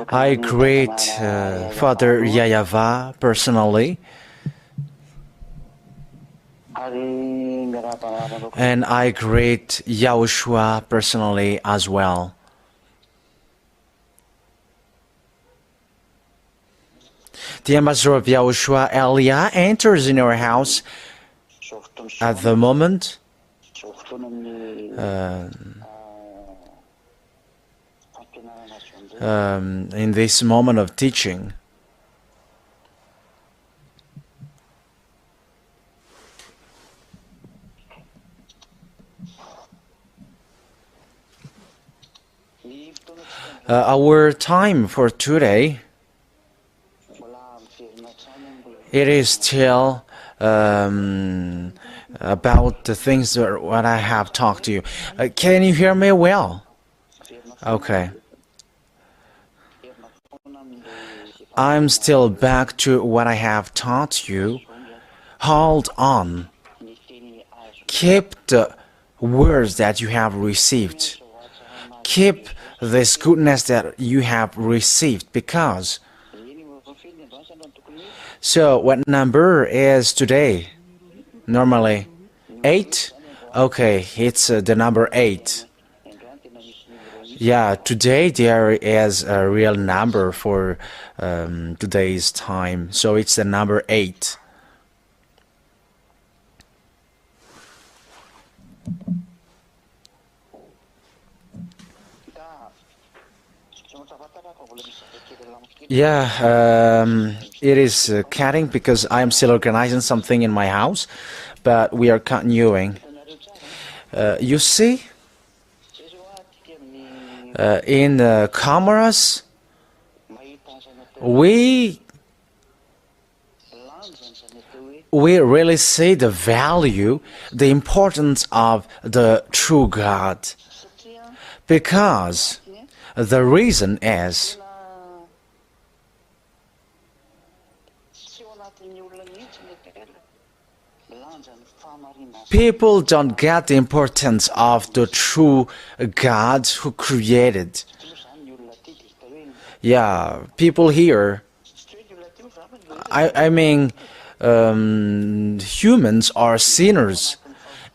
I greet Father Yahvah personally, and I greet Yahushua personally as well. The ambassador of Yahushua, Elia, enters in our house at the moment. In this moment of teaching. Our time for today, it is still about the things that what I have talked to you. Can you hear me well? Okay. I'm still back to what I have taught you. Hold on. Keep the words that you have received. Keep this goodness that you have received, because so what number is today? Normally 8? Okay, it's the number 8. Yeah, today there is a real number for today's time, so it's the number 8. Yeah, it is cutting because I'm still organizing something in my house, but we are continuing. You see, in the cameras, we really see the value, the importance of the true God, because the reason is people don't get the importance of the true God who created. Yeah, people here, I mean, humans are sinners,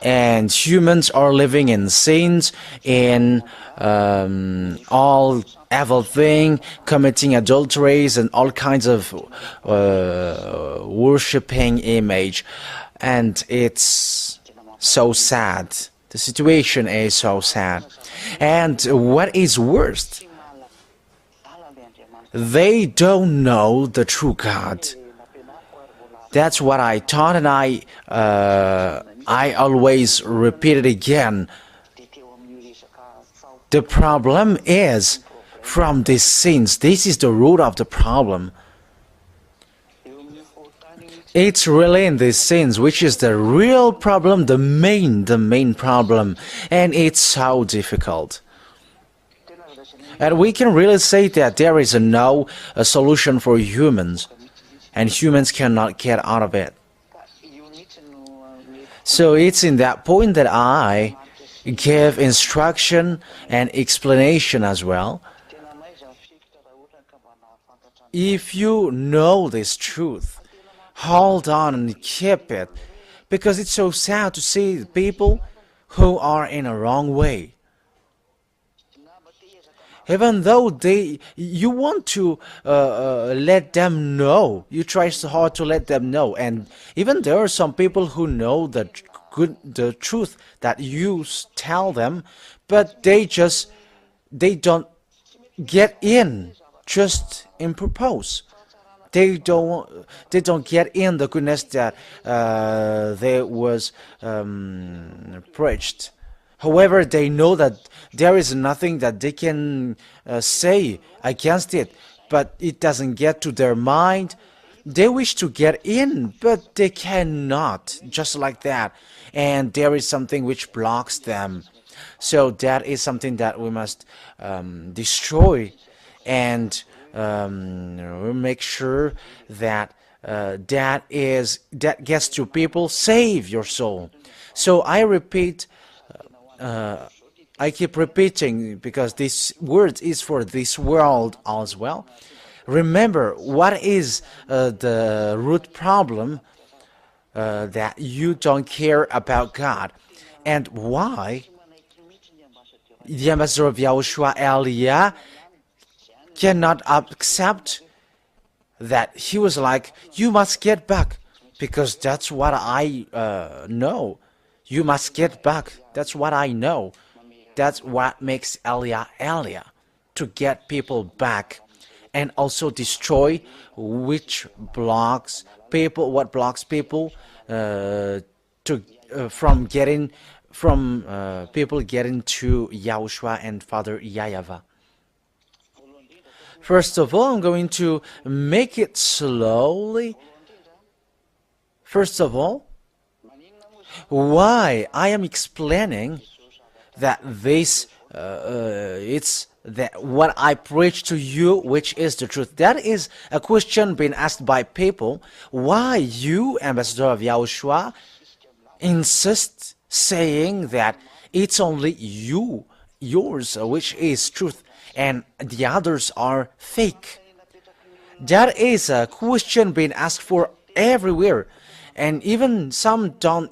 and humans are living in sins, in all evil thing, committing adulteries and all kinds of worshipping image, and it's so sad. The situation is so sad. And what is worst, they don't know the true God. That's what I taught, and I always repeat it again. The problem is from these sins. This is the root of the problem. It's really in these sins which is the real problem, the main problem, and it's so difficult. And we can really say that there is no solution for humans, and humans cannot get out of it. So it's in that point that I give instruction and explanation as well. If you know this truth, hold on and keep it, because it's so sad to see people who are in a wrong way. Even though you want to let them know, you try so hard to let them know, and even there are some people who know the truth that you tell them, but they don't get in, just in purpose. They don't get in the goodness that there was preached. However, they know that there is nothing that they can say against it, but it doesn't get to their mind. They wish to get in, but they cannot, just like that. And there is something which blocks them. So that is something that we must destroy, and we make sure that that gets to people. Save your soul. So I repeat I keep repeating because this word is for this world as well. Remember, what is the root problem that you don't care about God, and why the ambassador of Yahushua Elia cannot accept that. He was like, you must get back, because that's what I know. You must get back. That's what I know. That's what makes Elia Elia, to get people back, and also destroy which blocks people, what blocks people to from getting from people getting to Yahushua and Father YAHVAH. First of all, I'm going to make it slowly. First of all, why I am explaining that this it's that what I preach to you, which is the truth. That is a question being asked by people. Why you, ambassador of Yahushua, insist saying that it's only yours, which is truth, and the others are fake? That is a question being asked for everywhere, and even some don't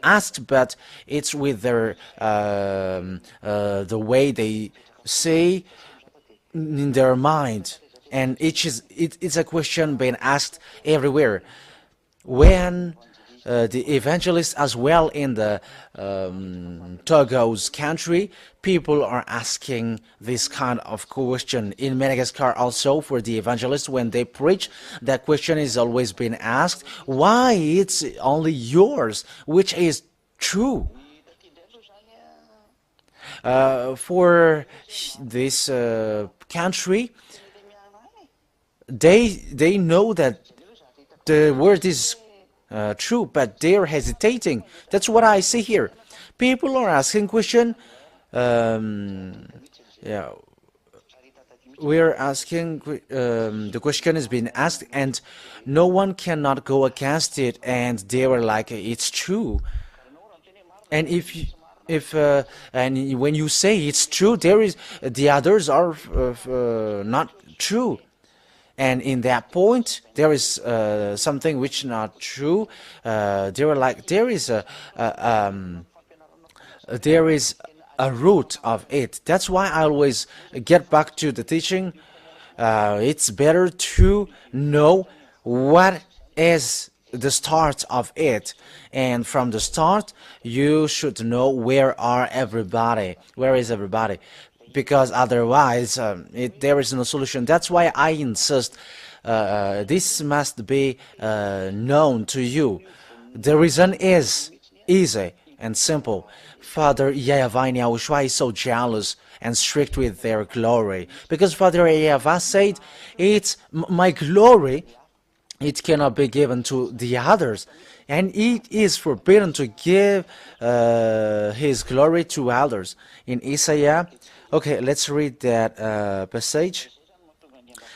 ask, but it's with their the way they say in their mind, and it's a question being asked everywhere. When the evangelists as well in the Togo's country, people are asking this kind of question. In Madagascar also, for the evangelists, when they preach, that question is always being asked, why it's only yours, which is true. For this country, they know that the word is true, but they're hesitating. That's what I see here. People are asking question. Yeah, we're asking. The question is being asked, and no one cannot go against it. And they were like, "It's true." And and when you say it's true, there is the others are not true. And in that point, there is something which not true. They were like, there is a root of it. That's why I always get back to the teaching. It's better to know what is the start of it, and from the start, you should know where is everybody, because otherwise there is no solution. That's why I insist this must be known to you. The reason is easy and simple. Father YAHVAH and Yahushua is so jealous and strict with their glory, because Father YAHVAH said, it's my glory, it cannot be given to the others, and it is forbidden to give his glory to others. In Isaiah, okay, let's read that passage.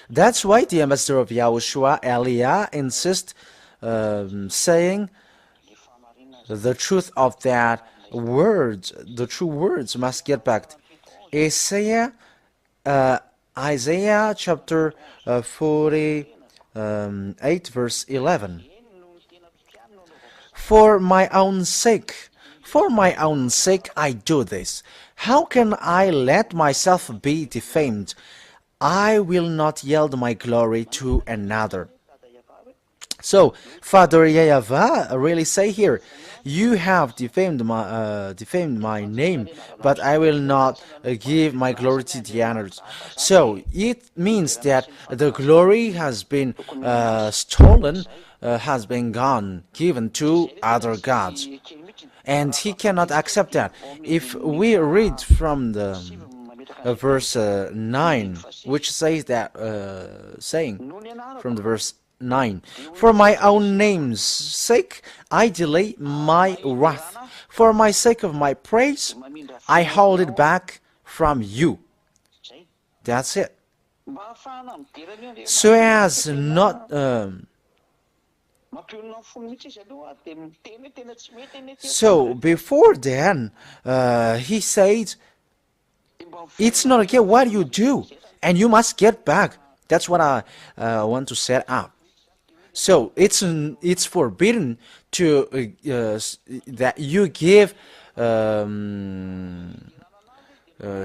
That's why the ambassador of Yahushua, Elia, insists saying the truth of that words, the true words must get back. Isaiah chapter 48, verse 11. For my own sake I do this. How can I let myself be defamed? I will not yield my glory to another. So Father YAHVAH really say here, you have defamed my name, but I will not give my glory to the others. So it means that the glory has been stolen, has been gone, given to other gods, and he cannot accept that. If we read from the verse 9, which says that saying from the verse 9, for my own name's sake I delay my wrath, for my sake of my praise I hold it back from you. That's it. So as not so before then he said It's not okay what you do, and you must get back. That's what I want to set up. So it's forbidden to that you give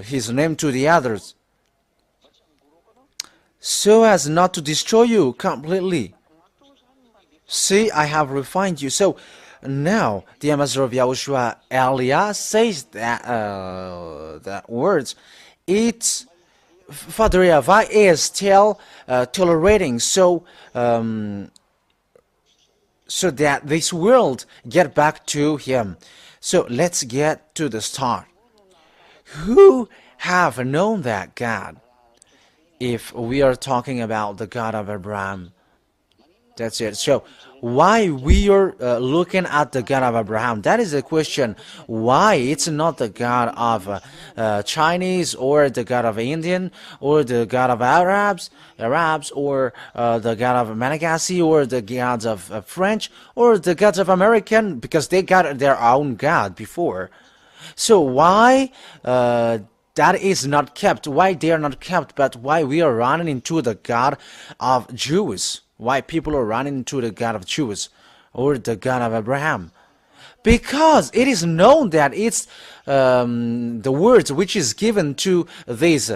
his name to the others, so as not to destroy you completely. See, I have refined you. So now the ambassador of Yahushua, Elia, says that words. It's Father Yava is still tolerating, so so that this world get back to him. So let's get to the start. Who have known that God? If we are talking about the God of Abraham, that's it. So why we are looking at the God of Abraham? That is the question. Why it's not the God of Chinese, or the God of Indian, or the God of Arabs, or the God of Madagascar, or the gods of French, or the gods of American, because they got their own God before. So why that is not kept? Why they are not kept? But why we are running into the God of Jews? Why people are running into the God of Jews or the God of Abraham? Because it is known that it's the words which is given to these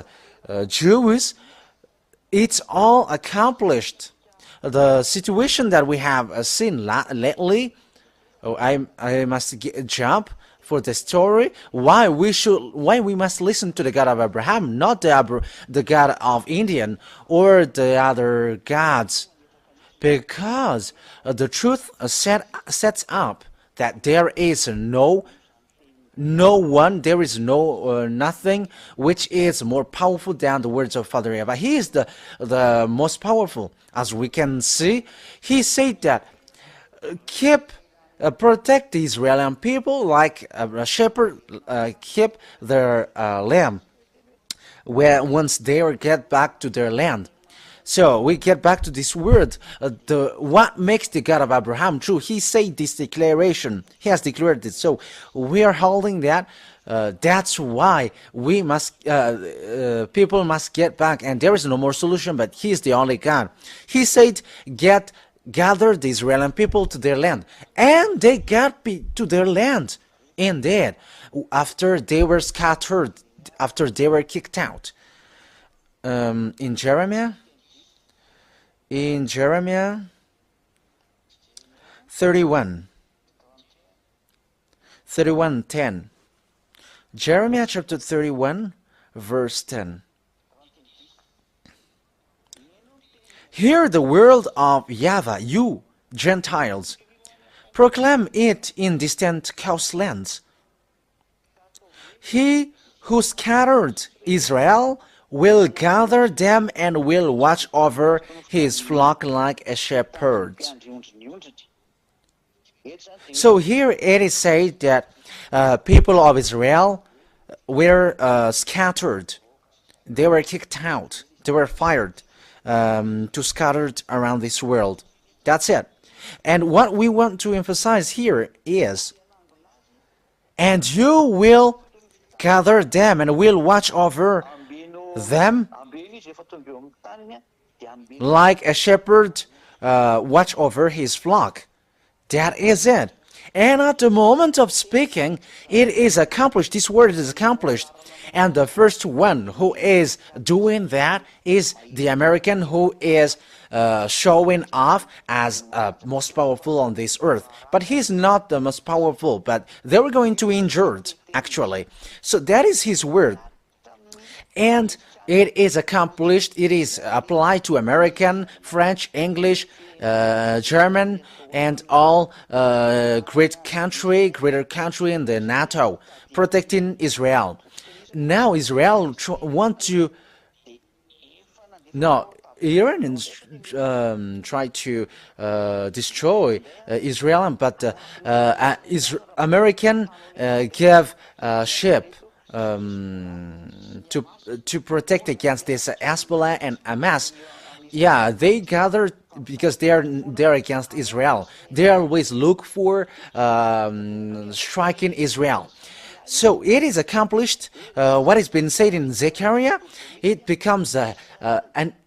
Jews, it's all accomplished. The situation that we have seen lately, I must jump for the story. Why we must listen to the God of Abraham, not the God of Indian or the other gods? Because the truth sets up that there is no one, there is nothing which is more powerful than the words of Father Yava. He is the most powerful. As we can see, he said that protect the Israeli people like a shepherd keep their lamb once they get back to their land. So we get back to this word. What makes the God of Abraham true? He said this declaration. He has declared it. So we are holding that. That's why we must, people must get back, and there is no more solution. But He is the only God. He said, gather the Israeli people to their land, and they got to their land. Indeed, after they were scattered, after they were kicked out. In Jeremiah 31:10. Jeremiah chapter 31, verse 10. Hear the word of Yava, you Gentiles. Proclaim it in distant coastlands. He who scattered Israel will gather them and will watch over his flock like a shepherd. So here it is said that people of Israel were scattered. They were kicked out. They were fired to scattered around this world. That's it. And what we want to emphasize here is, and you will gather them and will watch over them like a shepherd watch over his flock. That is it. And at the moment of speaking, it is accomplished. This word is accomplished. And the first one who is doing that is the American, who is showing off as most powerful on this earth. But he's not the most powerful, but they were going to injure it, actually. So that is his word. And it is accomplished. It is applied to American, French, English, German, and all greater country in the NATO, protecting Israel. Now Israel want to... No, Iranians try to destroy Israel, but American gave ship to protect against this Hezbollah and Hamas. Yeah, they gathered because they're against Israel. They always look for striking Israel. So it is accomplished. What has been said in Zechariah, it becomes an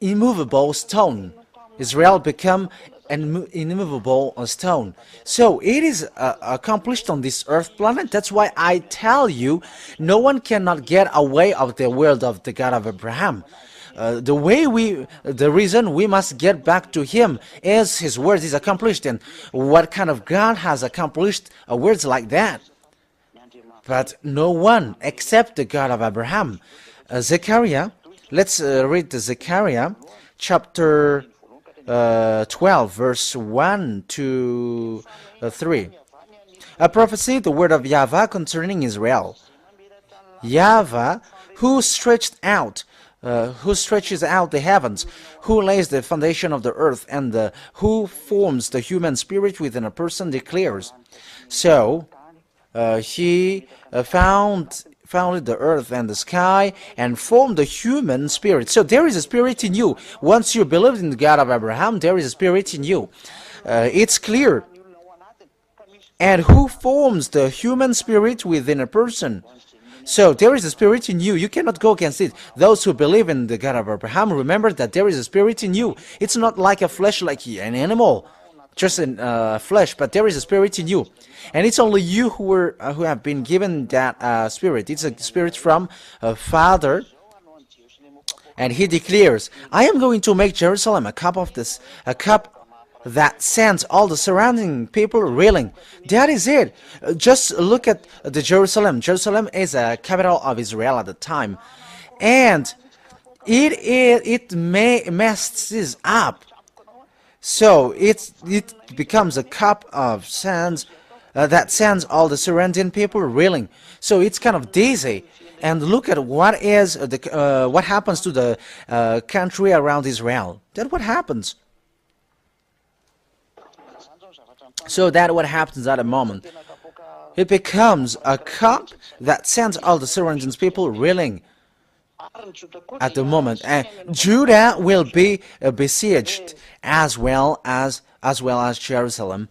immovable stone. Israel become an immovable stone. So it is accomplished on this earth planet. That's why I tell you, no one cannot get away of the word of the God of Abraham. The reason we must get back to Him is His word is accomplished. And what kind of God has accomplished words like that? But no one except the God of Abraham. Zechariah, let's read the Zechariah chapter 12, verse 1 to 3. A prophecy, the word of YAHVAH concerning Israel. YAHVAH, who stretches out the heavens, who lays the foundation of the earth, and who forms the human spirit within a person, declares. So, He founded the earth and the sky and formed the human spirit. So there is a spirit in you. Once you believe in the God of Abraham, there is a spirit in you. It's clear. And who forms the human spirit within a person? So there is a spirit in you. You cannot go against it. Those who believe in the God of Abraham, remember that there is a spirit in you. It's not like a flesh, like an animal, just in flesh, but there is a spirit in you. And it's only you who have been given that spirit. It's a spirit from a Father. And He declares, I am going to make Jerusalem a cup that sends all the surrounding people reeling. That is it. Just look at the Jerusalem. Jerusalem is a capital of Israel at the time. And it messes up. So it becomes a cup of sands that sends all the surrounding people reeling. So it's kind of dizzy. And look at what happens to the country around Israel. That's what happens. So that's what happens at a moment. It becomes a cup that sends all the surrounding people reeling at the moment. And Judah will be besieged as well as Jerusalem.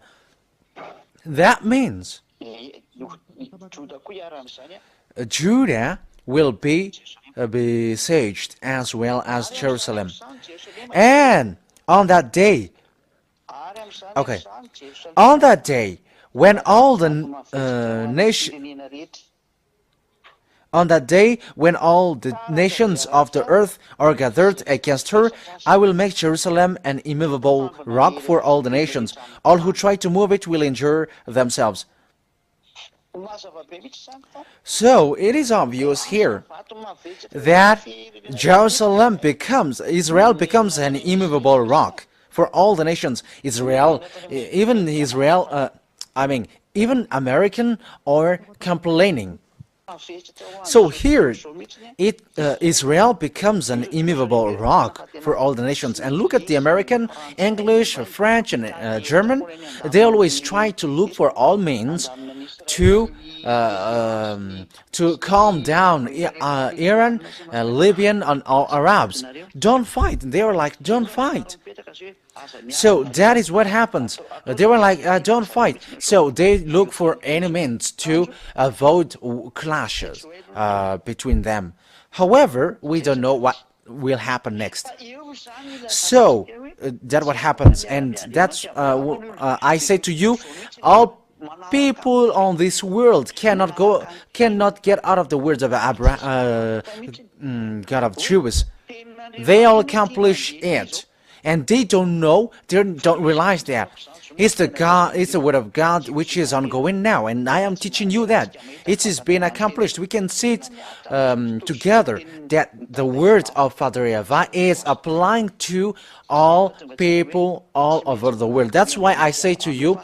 That means Judah will be besieged as well as Jerusalem. And on that day, when all the nations of the earth are gathered against her, I will make Jerusalem an immovable rock for all the nations. All who try to move it will injure themselves. So it is obvious here that Israel becomes an immovable rock for all the nations. Even American are complaining. So here, Israel becomes an immovable rock for all the nations. And look at the American, English, French, and German. They always try to look for all means to calm down Iran, Libyan, and all Arabs. Don't fight. They are like, don't fight. So that is what happens. They were like, don't fight. So they look for any means to avoid clashes between them. However, we don't know what will happen next. So that's what happens. And that's, I say to you, all people on this world cannot get out of the words of God of Jews. They all accomplish it. And they don't know, they don't realize that. It's the word of God which is ongoing now, and I am teaching you that. It is being accomplished. We can see it together, that the words of Father Yava is applying to all people all over the world. That's why I say to you,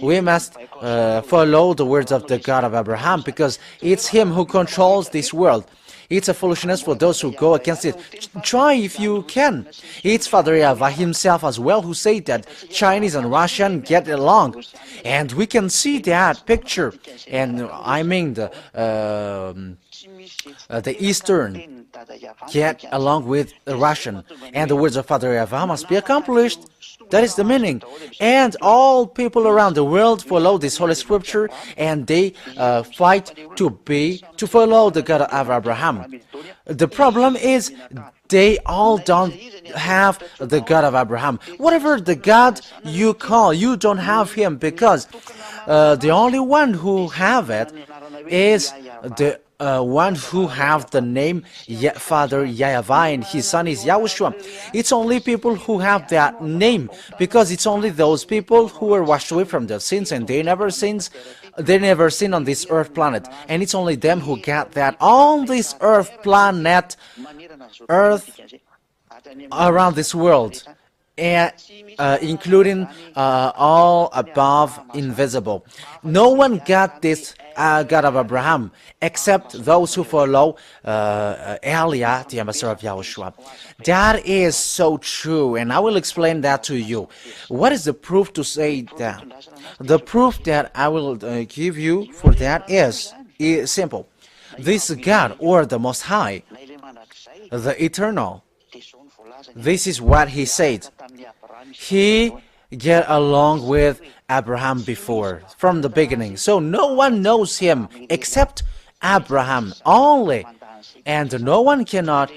we must follow the words of the God of Abraham, because it's Him who controls this world. It's a foolishness for those who go against it. Try if you can. It's Father Yava himself as well who said that Chinese and Russian get along. And we can see that picture. And I mean the Eastern get along with the Russian, and the words of Father Yava must be accomplished. That is the meaning. And all people around the world follow this Holy Scripture, and they fight to follow the God of Abraham. The problem is they all don't have the God of Abraham. Whatever the God you call, you don't have him, because the only one who have it is the one who have the name Father YAHVAH, and his son is Yahushua. It's only people who have that name, because it's only those people who were washed away from their sins, and they never sin on this earth planet, and it's only them who get that on this earth planet, earth around this world, and including all above invisible. No one got this God of Abraham except those who follow Eliah, the ambassador of Yahushua. That is so true, and I will explain that to you. What is the proof to say that? The proof that I will give you for that is simple. This God, or the Most High, the Eternal, this is what he said. He get along with Abraham before, from the beginning. So no one knows him except Abraham only. And no one cannot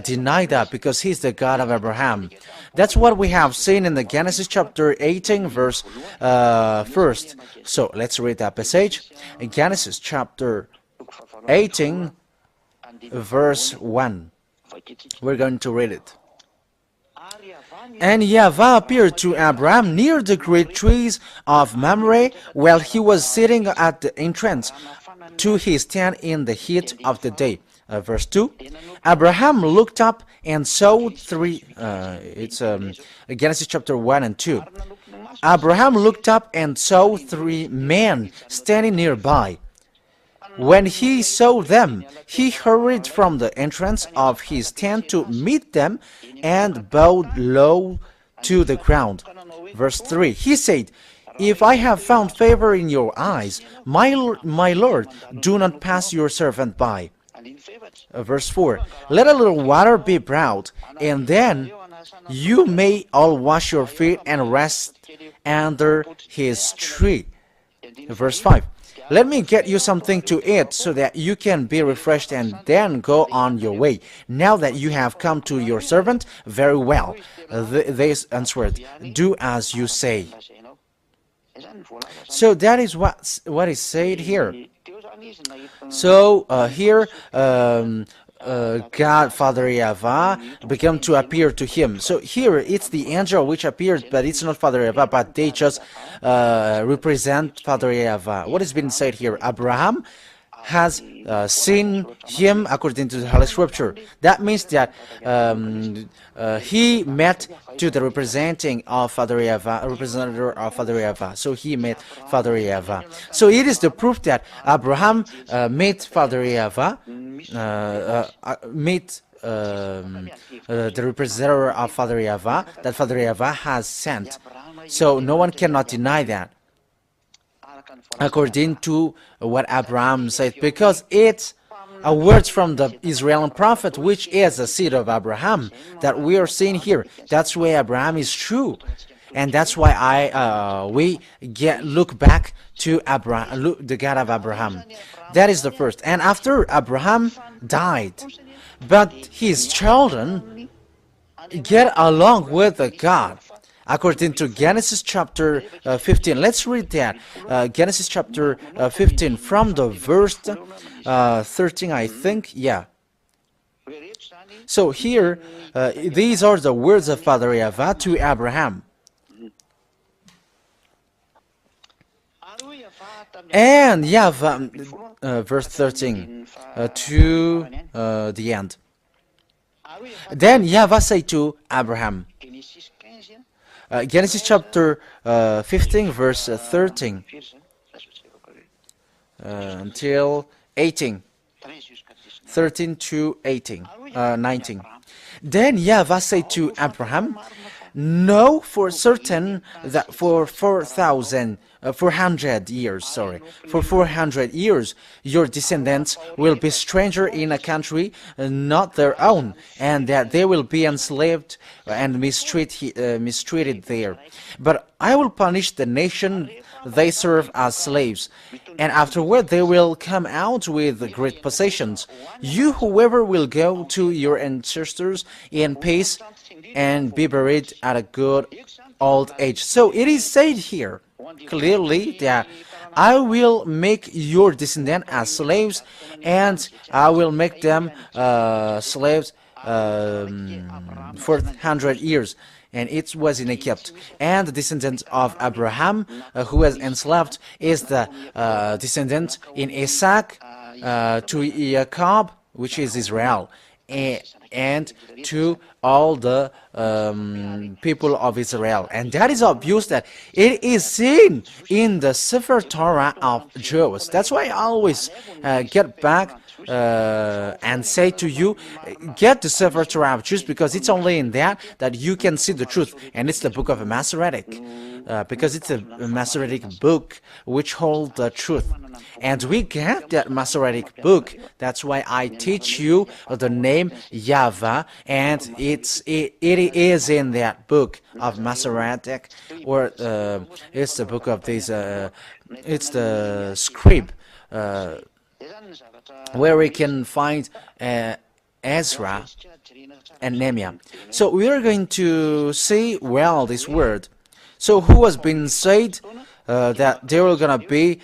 deny that, because he's the God of Abraham. That's what we have seen in the Genesis chapter 18, verse 1st. So let's read that passage. In Genesis chapter 18, verse 1. We're going to read it. And Yava appeared to Abraham near the great trees of Mamre, while he was sitting at the entrance to his tent in the heat of the day. Verse 2. Abraham looked up and saw Genesis chapter 1 and 2. Abraham looked up and saw three men standing nearby. When he saw them, he hurried from the entrance of his tent to meet them and bowed low to the ground. Verse 3. He said, "If I have found favor in your eyes, my Lord, do not pass your servant by." Verse 4. "Let a little water be brought, and then you may all wash your feet and rest under his tree." Verse 5. "Let me get you something to eat so that you can be refreshed and then go on your way. Now that you have come to your servant, very well." They answered, "Do as you say." So that is what is said here. So here God, Father Yava, began to appear to him. So here it's the angel which appeared, but it's not Father Yava, but they just represent Father Yava. What has been said here? Abraham has seen him according to the Holy Scripture. That means that he met to the representative of Father Yava. So he met Father Yava. So it is the proof that Abraham met Father Yava, met the representative of Father Yava, that Father Yava has sent. So no one cannot deny that, according to what Abraham said, because it's a word from the Israeli prophet, which is the seed of Abraham, that we are seeing here. That's why Abraham is true, and that's why we look back to Abraham, the God of Abraham. That is the first. And after Abraham died, but his children get along with the God, according to Genesis chapter 15. Let's read that. Genesis chapter 15 from the verse 13, I think. Yeah. So here, these are the words of Father Yava to Abraham. And Yava, verse 13 to the end. Then Yava said to Abraham, Genesis chapter 15, verse 13 until 18, 13 to 18, 19. Then Yahvah said to Abraham, know for certain that for 400 years, for 400 years, your descendants will be stranger in a country not their own, and that they will be enslaved and mistreated there. But I will punish the nation they serve as slaves, and afterward they will come out with great possessions. You, whoever, will go to your ancestors in peace and be buried at a good old age. So it is said here clearly that I will make your descendants as slaves, and I will make them slaves for 100 years. And it was in Egypt. And the descendant of Abraham, who was enslaved, is the descendant in Isaac to Jacob, which is Israel, and to all the people of Israel. And that is obvious that it is seen in the Sefer Torah of Jews. That's why I always get back and say to you, get the Sefer Torah of Jews, because it's only in that you can see the truth. And it's the book of a Masoretic, because it's a Masoretic book which holds the truth. And we get that Masoretic book. That's why I teach you the name YAHVAH, and it is in that book of Masoretic, or it's the book of this, it's the script, where we can find Ezra and Nehemiah. So we are going to see well this word. So who has been said that they were gonna be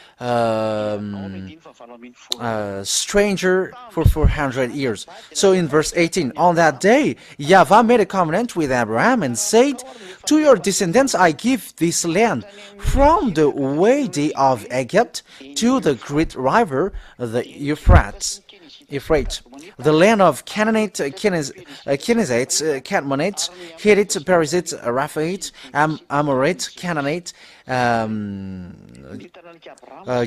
stranger for 400 years. So in verse 18, on that day, Yava made a covenant with Abraham and said, to your descendants I give this land, from the Wadi of Egypt to the great river, the Euphrates, the land of Canaanites, Kenizzites, Cadmonites, Hittites, Perizzites, Rephaites, Amorites, Canaanites,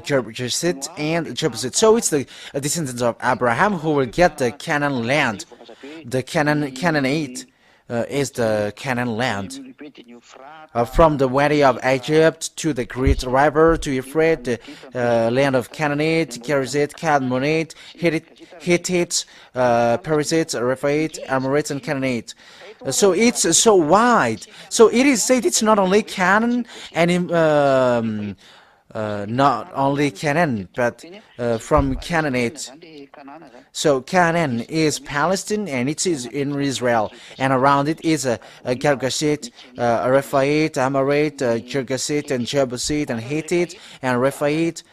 Jebusites, and Jebusites. So it's the descendants of Abraham who will get the Canaan land. The Canaanite is the Canaan land. From the Wadi of Egypt to the great river, to Euphrates, the land of Canaanite, Perizzites, Cadmonite, Hittites, Perizzites, Rephaites, Amorites, and Canaanites. So it's so wide. So it is said it's not only Canaan and not only Canaan, but from Canaanite. So Canaan is Palestine, and it is in Israel, and around it is a Girgashite, Rephaites, Amorite, Girgashite, and Jebusite, and Hittite, and Rephaites.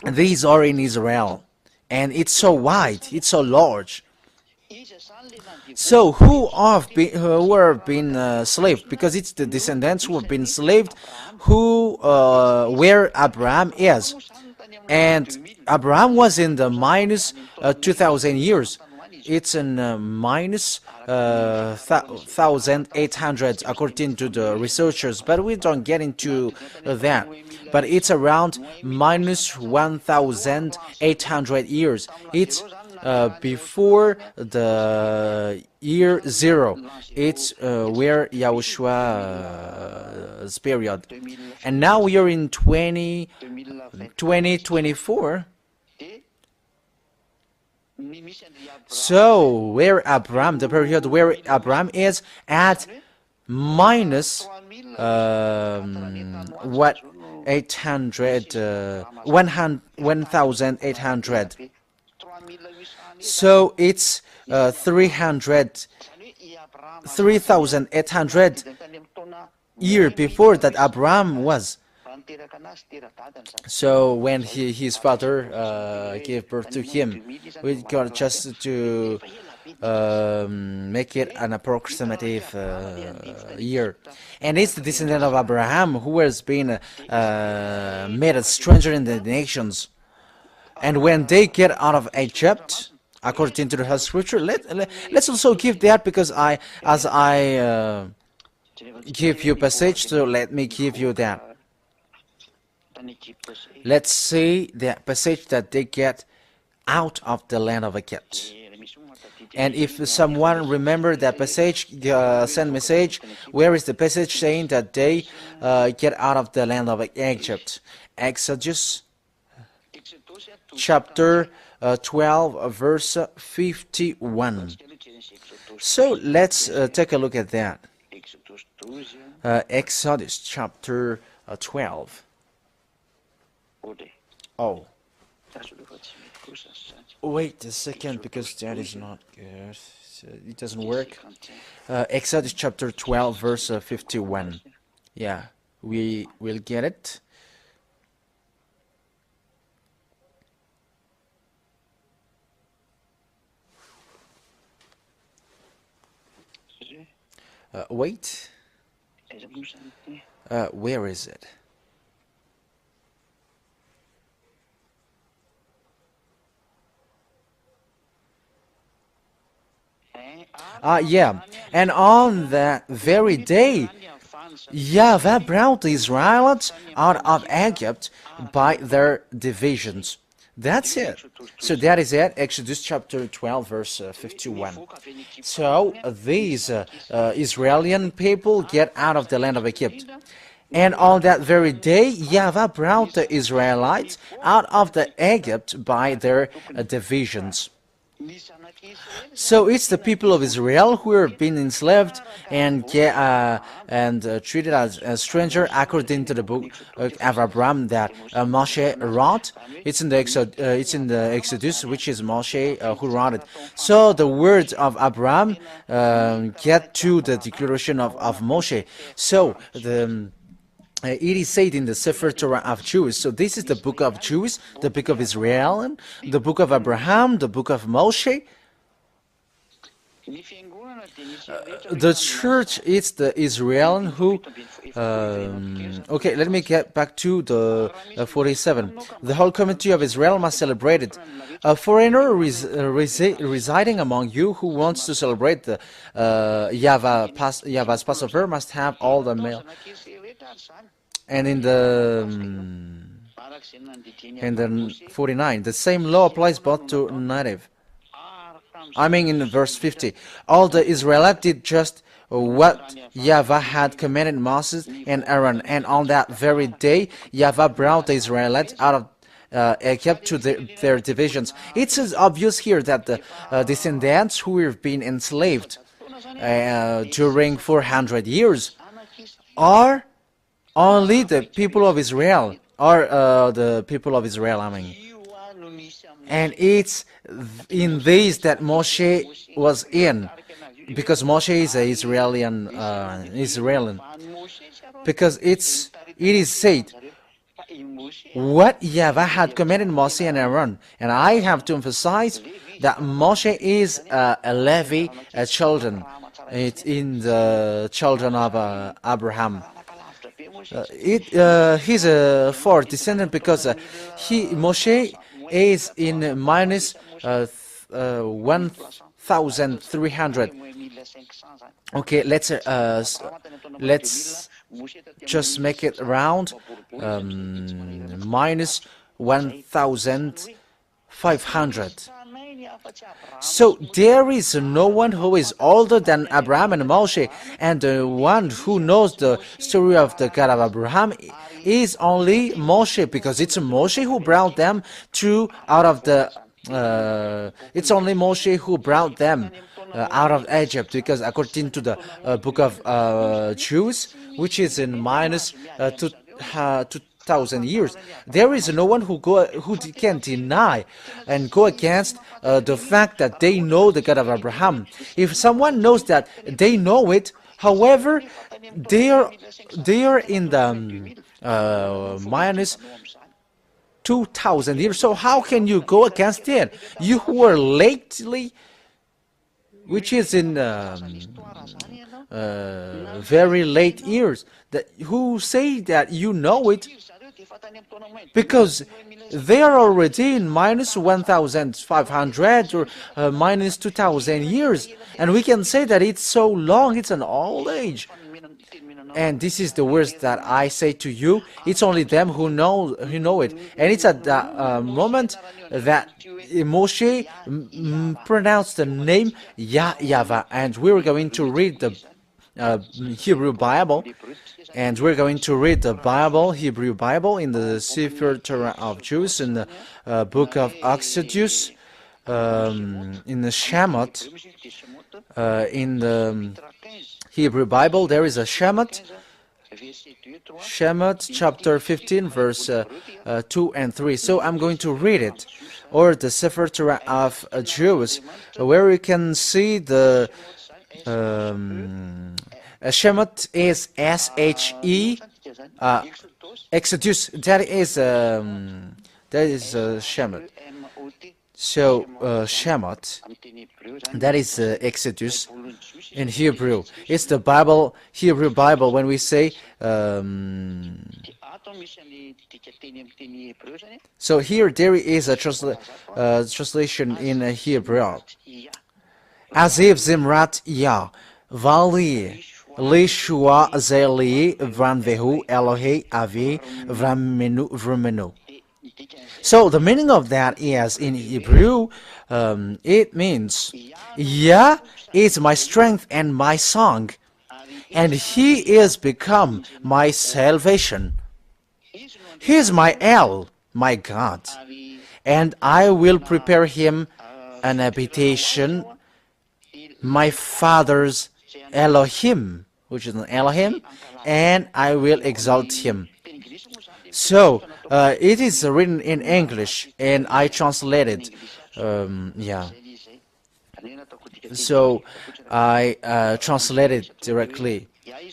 These are in Israel, and it's so wide, it's so large. So who have been enslaved? Because it's the descendants who have been enslaved, who where Abraham is. And Abraham was in the minus 2,000 years. It's in minus 1,800 according to the researchers, but we don't get into that. But it's around minus 1,800 years. It's before the year 0. It's where Yahushua's period. And now we are in 2024. So where Abraham, the period where Abraham is at minus 1,800. So it's 3,800 year before that Abraham was. So when his father gave birth to him, we got just to make it an approximative year. And it's the descendant of Abraham who has been made a stranger in the nations. And when they get out of Egypt, according to the scripture, let's also give that, because as I give you passage, so let me give you that. Let's see the passage that they get out of the land of Egypt. And if someone remember that passage, send message, where is the passage saying that they get out of the land of Egypt? Exodus chapter 12, verse 51. So let's take a look at that. Exodus chapter 12. Oh. Wait a second, because that is not good. It doesn't work. Exodus chapter 12, verse 51. Yeah, we will get it. Wait. Where is it? Yeah, and on that very day, YAHVAH brought the Israelites out of Egypt by their divisions. That's it. So that is it, Exodus chapter 12, verse 51. So these Israeli people get out of the land of Egypt. And on that very day, YAHVAH brought the Israelites out of the Egypt by their divisions. So it's the people of Israel who have been enslaved and treated as a stranger, according to the book of Abraham that Moshe wrote. It's in the Exodus, which is Moshe who wrote it. So the words of Abraham get to the declaration of Moshe. So it is said in the Sefer Torah of Jews. So this is the book of Jews, the book of Israel, the book of Abraham, the book of Moshe. The church is the Israel who... okay, let me get back to the 47. The whole community of Israel must celebrate it. A foreigner residing among you who wants to celebrate the YAHVAH's Passover must have all the male. And in the 49, the same law applies both to native. I mean, in verse 50, all the Israelites did just what YAHVAH had commanded Moses and Aaron, and on that very day, YAHVAH brought the Israelites out of Egypt to their divisions. It's obvious here that the descendants who have been enslaved during 400 years are only the people of Israel, or the people of Israel, I mean. And it's in these that Moshe was in, because Moshe is an Israelian, because it is said what YAHVAH had commanded Moshe and Aaron. And I have to emphasize that Moshe is a Levi children. It's in the children of Abraham. He's a fourth descendant because Moshe is in minus 1,300. Okay, let's just make it round. Minus 1,500. So there is no one who is older than Abraham and Moshe, and the one who knows the story of the God of Abraham is only Moshe, because it's Moshe who brought them out of the it's only Moshe who brought them out of Egypt, because according to the book of Jews, which is in minus 2,000 years, there is no one who can deny and go against the fact that they know the God of Abraham. If someone knows that they know it, however, they are in the minus 2,000 years. So how can you go against it? You who are lately, which is in very late years, that who say that you know it, because they are already in minus 1,500 or minus 2,000 years, and we can say that it's so long, it's an old age. And this is the words that I say to you. It's only them who know it. And it's at that moment that Moshe pronounced the name Yahvah. And we're going to read the Hebrew Bible. And we're going to read the Bible, Hebrew Bible, in the Sefer Torah of Jews, in the book of Exodus, in the Shemot, in the Hebrew Bible, there is a Shemot, chapter 15, verse 2 and 3. So I'm going to read it, or the Sefer Torah of Jews, where you can see the Shemot is S-H-E, Exodus, that is Shemot. So Shemot, that is Exodus in Hebrew. It's the Bible, Hebrew Bible. When we say so here there is a translation in Hebrew. As if Zimrat Yah Vali Lishua Zeli Vranvehu Elohe Avi Vramenu. So the meaning of that is, in Hebrew, it means, Yah is my strength and my song, and He is become my salvation. He is my El, my God, and I will prepare Him an habitation, my father's Elohim, which is an Elohim, and I will exalt Him. So it is written in English, and I translated. So I translated directly,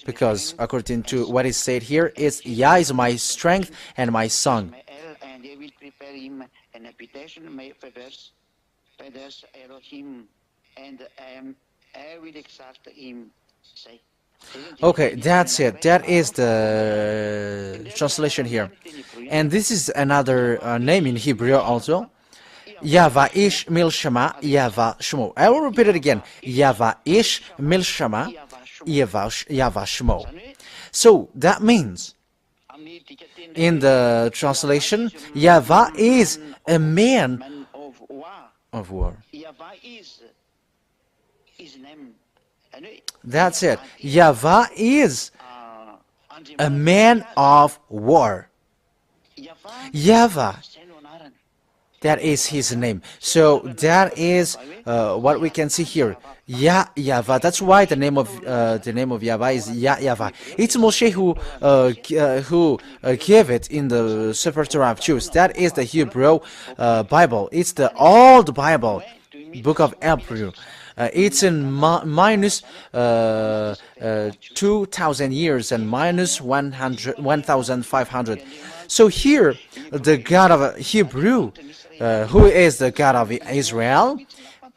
because according to what is said here, is Yah is my strength and my song. And they will prepare him an habitation, my father's Elohim, and I will exalt him. Say. Okay, that's it. That is the translation here. And this is another name in Hebrew also. Yava ish milshama Yava shmo. I will repeat it again. Yava ish milshama Yava shmo. So that means, in the translation, Yava is a man of war. That's it. Yava is a man of war. Yava, that is his name. So that is what we can see here. Yahvah. That's why the name of Yahvah is Yahvah. It's Moshe who gave it in the Sefer Torah of Jews. That is the Hebrew Bible. It's the old Bible, book of Hebrew. It's in minus 2,000 years and minus 1,500. So here, the God of Hebrew, who is the God of Israel,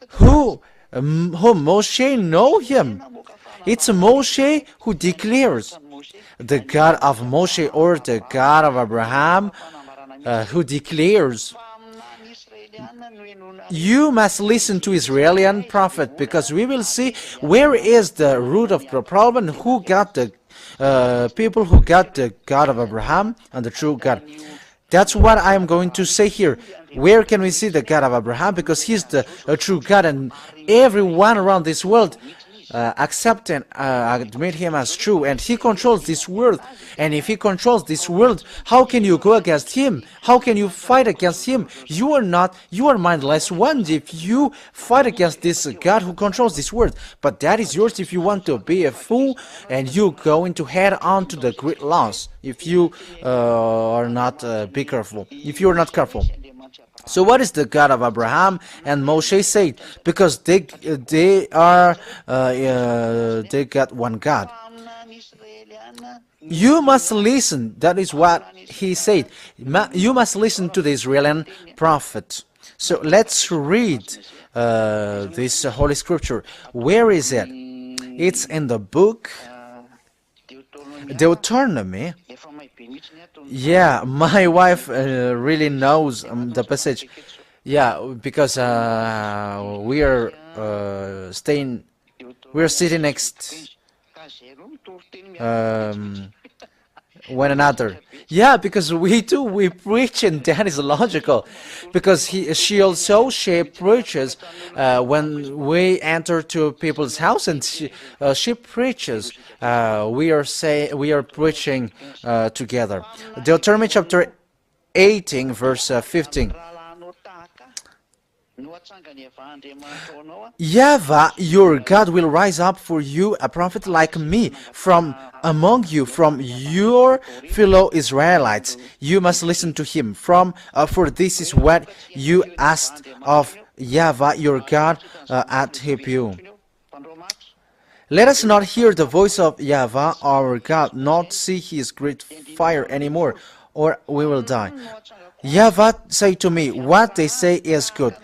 who Moshe know him. It's Moshe who declares, the God of Moshe, or the God of Abraham, who declares, you must listen to Israeli prophet, because we will see where is the root of the problem, who got the people who got the God of Abraham and the true God. That's what I'm going to say here. Where can we see the God of Abraham? Because He's the true God, and everyone around this world accept and admit Him as true, and He controls this world. And if He controls this world, how can you go against Him? How can you fight against Him? You are mindless ones if you fight against this God who controls this world. But that is yours if you want to be a fool, and you go into head on to the great loss if you are not be careful. If you are not careful. So what is the God of Abraham and Moshe said? Because they got one God. You must listen. That is what he said. You must listen to the Israeli prophet. So let's read this Holy Scripture. Where is it? It's in the book Deuteronomy. Yeah, my wife really knows the passage. Yeah, because we are sitting next one another. Yeah, because we do, we preach, and that is logical. Because she preaches when we enter to people's house, and she preaches. We are preaching together. Deuteronomy chapter 18, verse 15. Yahweh, your God, will rise up for you a prophet like me from among you, from your fellow Israelites. You must listen to him. For this is what you asked of Yahweh, your God, at Hebrew. Let us not hear the voice of Yahweh, our God, not see his great fire anymore, or we will die. Yahweh say to me, what they say is good.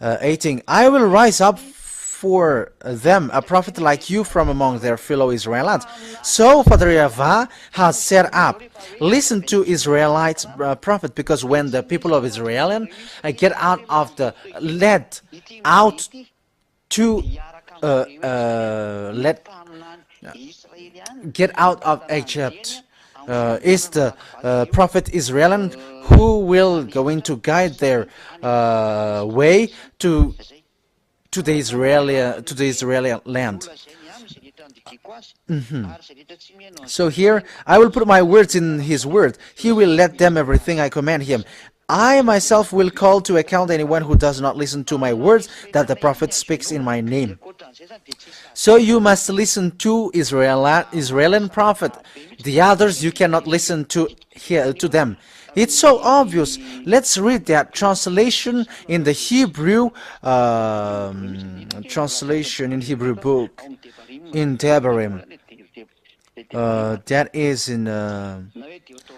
18. I will rise up for them a prophet like you from among their fellow Israelites. So Father Yahweh has set up. Listen to Israelites prophet, because when the people of Israel get out of the get out of Egypt, is the prophet Israel who will going to guide their way to the Israeli land. So here I will put my words in his word. He will let them everything I command him. I myself will call to account anyone who does not listen to my words that the prophet speaks in my name. So you must listen to Israeli prophet. The others you cannot listen to them. It's so obvious. Let's read that translation in the Hebrew book in Devarim. That is in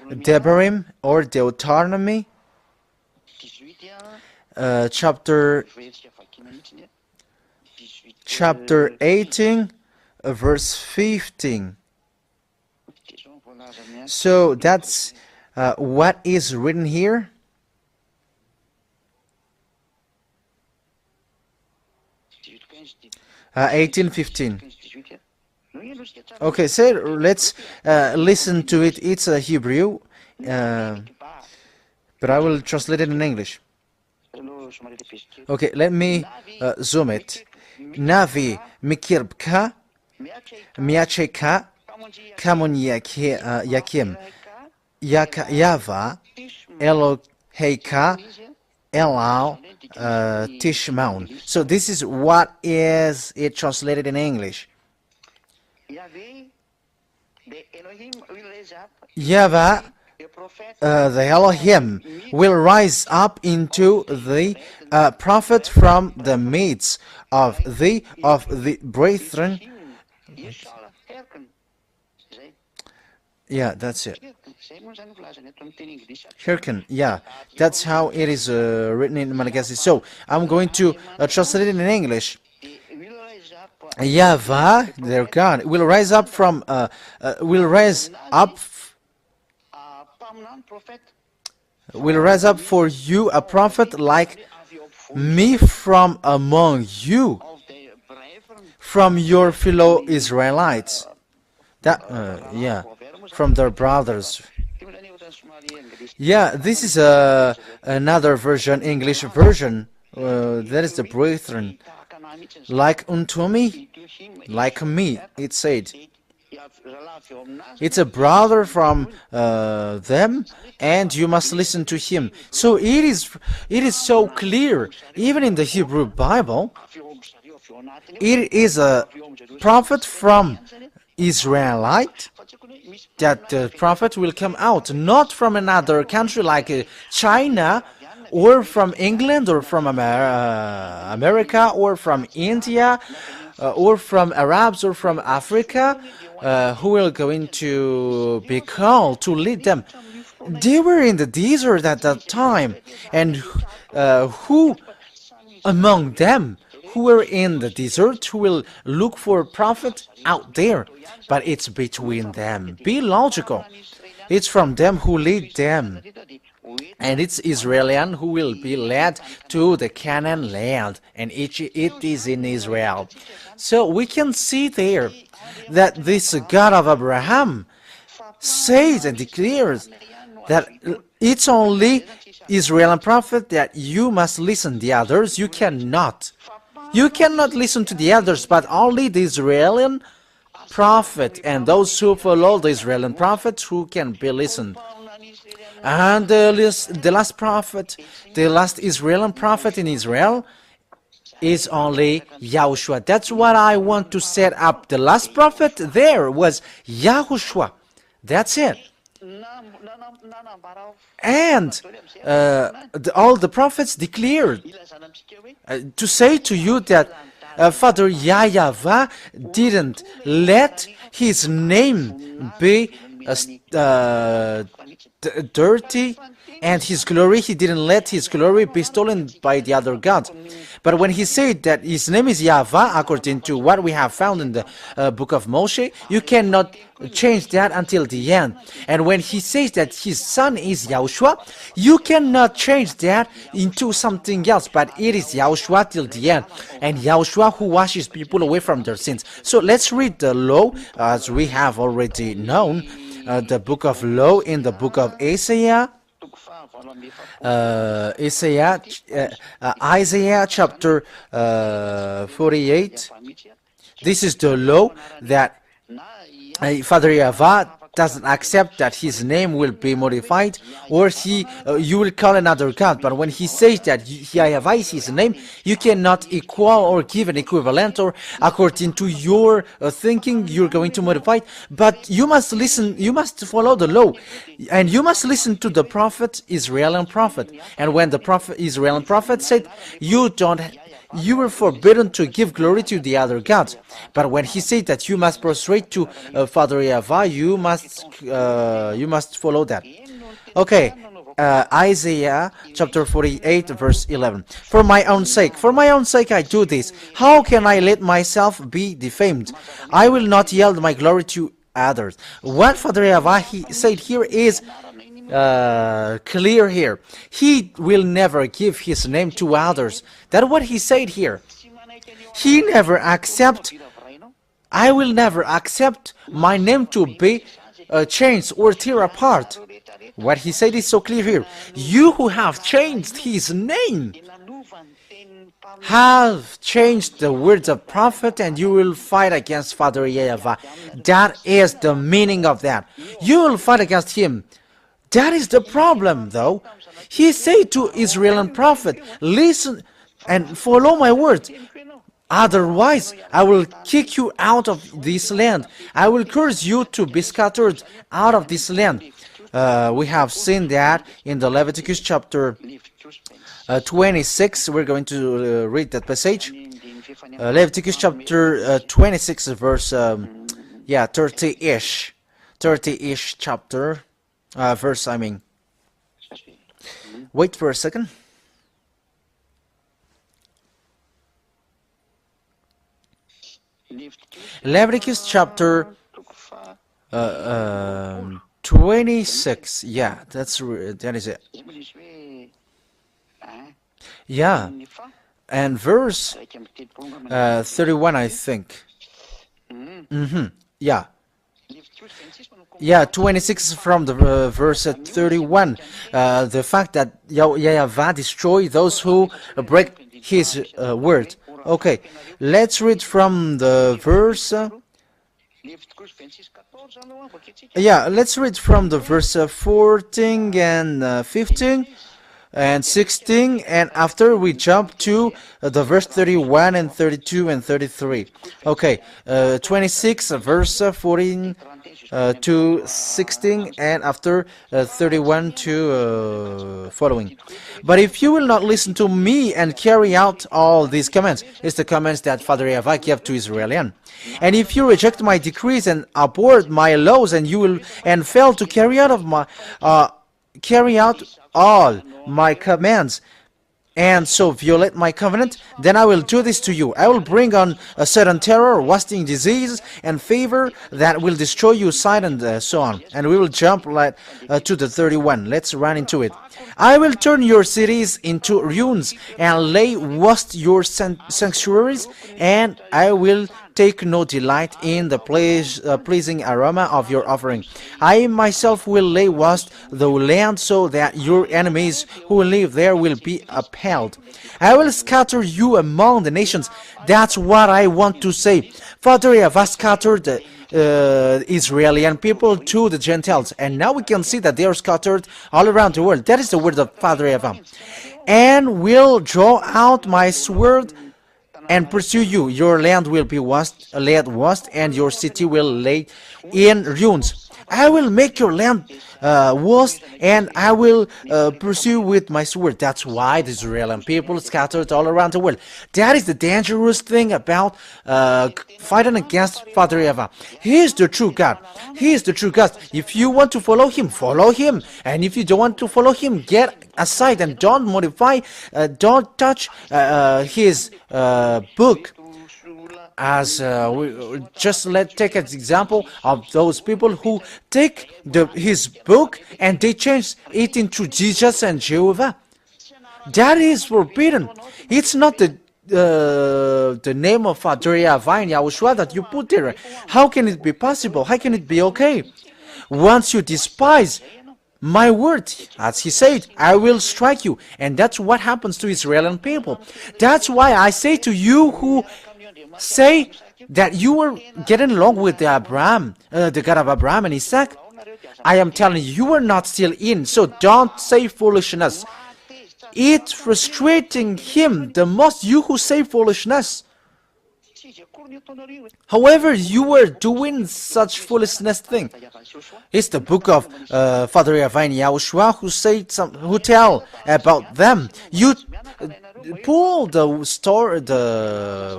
Devarim or Deuteronomy chapter 18 verse 15. So that's what is written here. Uh, 18:15. Okay, so let's listen to it. It's a Hebrew, but I will translate it in English. Okay, let me zoom it. Navi mikirbka miacheka kamon yakim Yava Eloheika Elal Tishmaun. So this is what is it translated in English. Yava, the Elohim, will rise up into the prophet from the midst of the brethren. Yeah, that's it. Hearken, yeah, that's how it is written in Malagasy. So I'm going to translate it in English. Yava, their God, will rise up for you a prophet like me from among you, from your fellow Israelites. That, from their brothers. Yeah, this is another version, English version. That is the brethren. Like unto me, like me, it said. It's a brother from them, and you must listen to him. So it is so clear, even in the Hebrew Bible, it is a prophet from Israelite, that the prophet will come out, not from another country like China, or from England, or from America, or from India, or from Arabs, or from Africa, who will going to be called to lead them. They were in the desert at that time, and who among them who were in the desert who will look for a prophet out there? But it's between them. Be logical. It's from them who lead them. and it's Israelian who will be led to the Canaan land, and it is in Israel. So we can see there that this God of Abraham says and declares that it's only Israeli prophet that you must listen. The others you cannot. You cannot listen to the others, but only the Israeli prophet and those who follow the Israeli prophet who can be listened. And the last prophet, the last Israeli prophet in Israel is only Yahushua. That's what I want to set up. The last prophet there was Yahushua. That's it. And all the prophets declared to say to you that Father YAHVAH didn't let his name be dirty, and his glory, he didn't let his glory be stolen by the other gods. But when he said that his name is Yava, according to what we have found in the book of Moshe, you cannot change that until the end. And when he says that his son is Yahushua, you cannot change that into something else, but it is Yahushua till the end. And Yahushua who washes people away from their sins. So let's read the law, as we have already known, the book of law in the book of Isaiah. Isaiah chapter 48. This is the law that Father YAHVAH doesn't accept that his name will be modified, or you will call another God. But when he says that YAHVAH is his name, you cannot equal or give an equivalent, or according to your thinking you're going to modify it. But you must listen, you must follow the law, and you must listen to the prophet, Israeli prophet. And when the prophet, Israeli prophet said, you were forbidden to give glory to the other gods. But when he said that you must prostrate to Father YAHVAH, you must follow that. Okay, Isaiah chapter 48 verse 11. For my own sake I do this. How can I let myself be defamed? I will not yield my glory to others. What Father YAHVAH said here is clear here. He will never give his name to others. That's what he said here. He never accept. I will never accept my name to be changed or tear apart. What he said is so clear here. You who have changed his name have changed the words of prophet, and you will fight against Father YAHVAH. That is the meaning of that. You will fight against him. That is the problem, though. He said to Israeli prophet, listen and follow my words. Otherwise, I will kick you out of this land. I will curse you to be scattered out of this land. We have seen that in the Leviticus chapter 26. We're going to read that passage. Leviticus chapter 26 verse 30-ish chapter. Verse, I mean. Wait for a second. Leviticus chapter 26. Yeah, that is it. Yeah, and verse 31, I think. Yeah. Yeah, 26 from the verse 31. The fact that YAHVAH destroy those who break his word. Okay, let's read from the verse. Let's read from the verse 14 and 15 and 16, and after we jump to the verse 31 and 32 and 33. Okay, 26 verse 14 to 16, and after 31 to following. But if you will not listen to me and carry out all these commands, it's the commands that Father YAHVAH gave to Israelian. And if you reject my decrees and abhor my laws, and fail to carry out all my commands, and so violate my covenant, then I will do this to you. I will bring on a sudden terror, wasting disease, and fever that will destroy your sight, and so on. And we will jump to the 31. Let's run into it. I will turn your cities into ruins and lay waste your sanctuaries, and I will take no delight in the pleasing aroma of your offering. I myself will lay waste the land so that your enemies who live there will be appalled. I will scatter you among the nations. That's what I want to say. Father Yava scattered the Israeli people to the Gentiles, and now we can see that they are scattered all around the world. That is the word of Father Yava. And will draw out my sword and pursue you. Your land will be laid waste, and your city will lay in ruins. I will make your land waste, and I will pursue with my sword. That's why the Israeli people scattered all around the world. That is the dangerous thing about fighting against Father Yava. He is the true God. He is the true God. If you want to follow him, follow him. And if you don't want to follow him, get aside and don't modify, don't touch his book. As take an example of those people who take his book and they change it into Jesus and Jehovah. That is forbidden. It's not the name of Father Yava and Yahushua that you put there. How can it be possible? How can it be okay? Once you despise my word, as he said, I will strike you. And that's what happens to Israeli people. That's why I say to you who say that you were getting along with Abraham, the God of Abraham and Isaac, I am telling you, you are not still in. So don't say foolishness. It's frustrating him the most, you who say foolishness. However, you were doing such foolishness thing. It's the book of Father Yava and Yahushua who tell about them. You pull the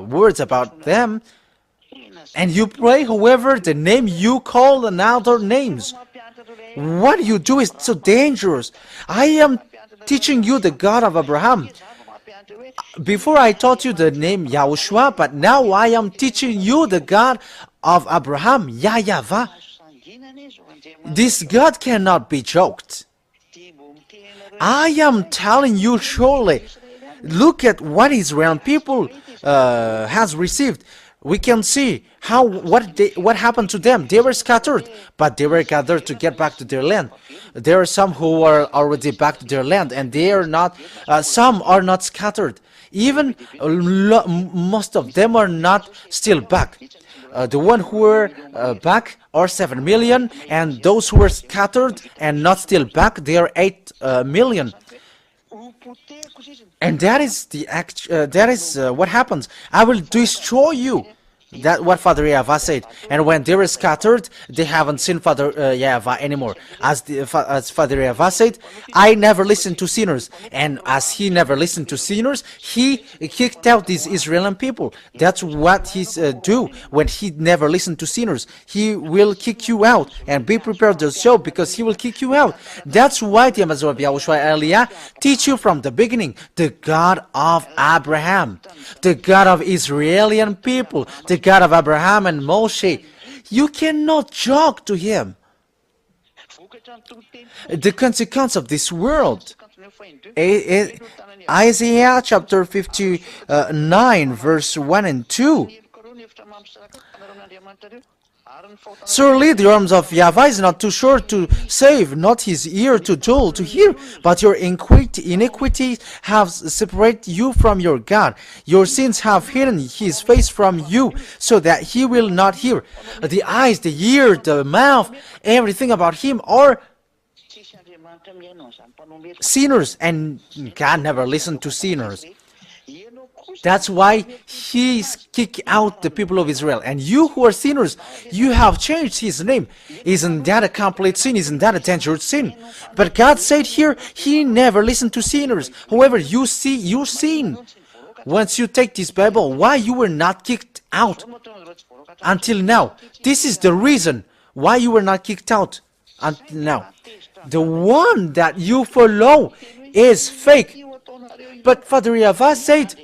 words about them, and you pray. However, the name you call another names. What you do is so dangerous. I am teaching you the God of Abraham. Before I taught you the name Yahushua, but now I am teaching you the God of Abraham, YAHVAH. This God cannot be joked. I am telling you surely. Look at what Israeli people has received. We can see what happened to them. They were scattered, but they were gathered to get back to their land. There are some who are already back to their land, and they are not. Some are not scattered. Even most of them are not still back. The one who were back are 7 million, and those who were scattered and not still back, they are 8 million. And that is what happens. I will destroy you. That's what Father Yava said. And when they were scattered, they haven't seen Father Yava anymore. As Father Yava said, I never listened to sinners. And as he never listened to sinners, he kicked out these Israeli people. That's what he's do when he never listened to sinners. He will kick you out. And be prepared to show, because he will kick you out. That's why the Amazon of Yahushua Elia teach you from the beginning, the God of Abraham, the God of Israeli people, the God of Abraham and Moshe. You cannot joke to him. The consequence of this world. Isaiah chapter 59 verse 1 and 2. Surely the arms of Yahweh is not too short to save, not his ear too dull to hear, but your iniquity have separated you from your God. Your sins have hidden his face from you, so that he will not hear. The eyes, the ear, the mouth, everything about him are sinners, and God never listened to sinners. That's why he kicked out the people of Israel. And you who are sinners, you have changed his name. Isn't that a complete sin? Isn't that a dangerous sin? But God said here, he never listened to sinners. However, you sin. Once you take this Bible, why you were not kicked out until now? This is the reason why you were not kicked out until now. The one that you follow is fake. But Father Yava said,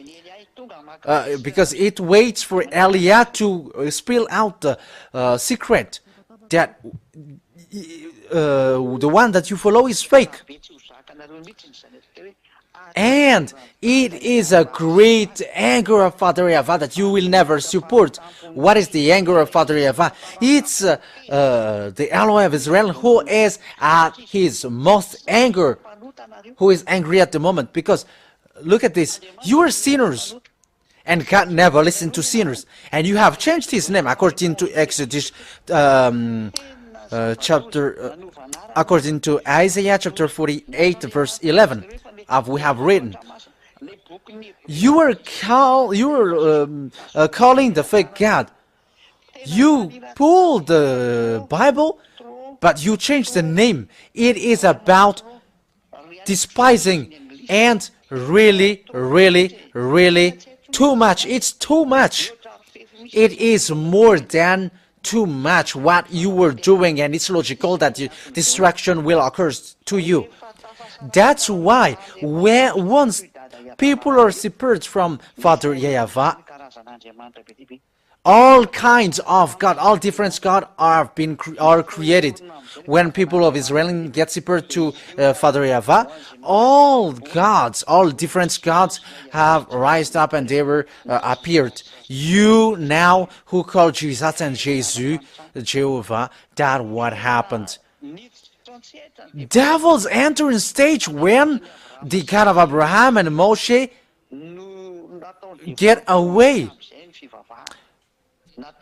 because it waits for Elia to spill out the secret that the one that you follow is fake. And it is a great anger of Father Yava that you will never support. What is the anger of Father Yava? It's the Elohim of Israel who is at his most anger, who is angry at the moment. Because look at this, you are sinners, and God never listened to sinners, and you have changed his name according to Exodus according to Isaiah chapter 48 verse 11, we have written. You are calling the fake God. You pull the Bible, but you change the name. It is about despising and really too much. It's too much. It is more than too much what you were doing, and it's logical that distraction will occur to you. That's why once people are separated from Father Yahvah, all kinds of God, all different gods are created. When people of Israel get separated to Father Yahvah, all gods, all different gods have rised up and they were appeared. You now who call Jesus and Jehovah, that's what happened. Devils enter in stage when the God of Abraham and Moshe get away.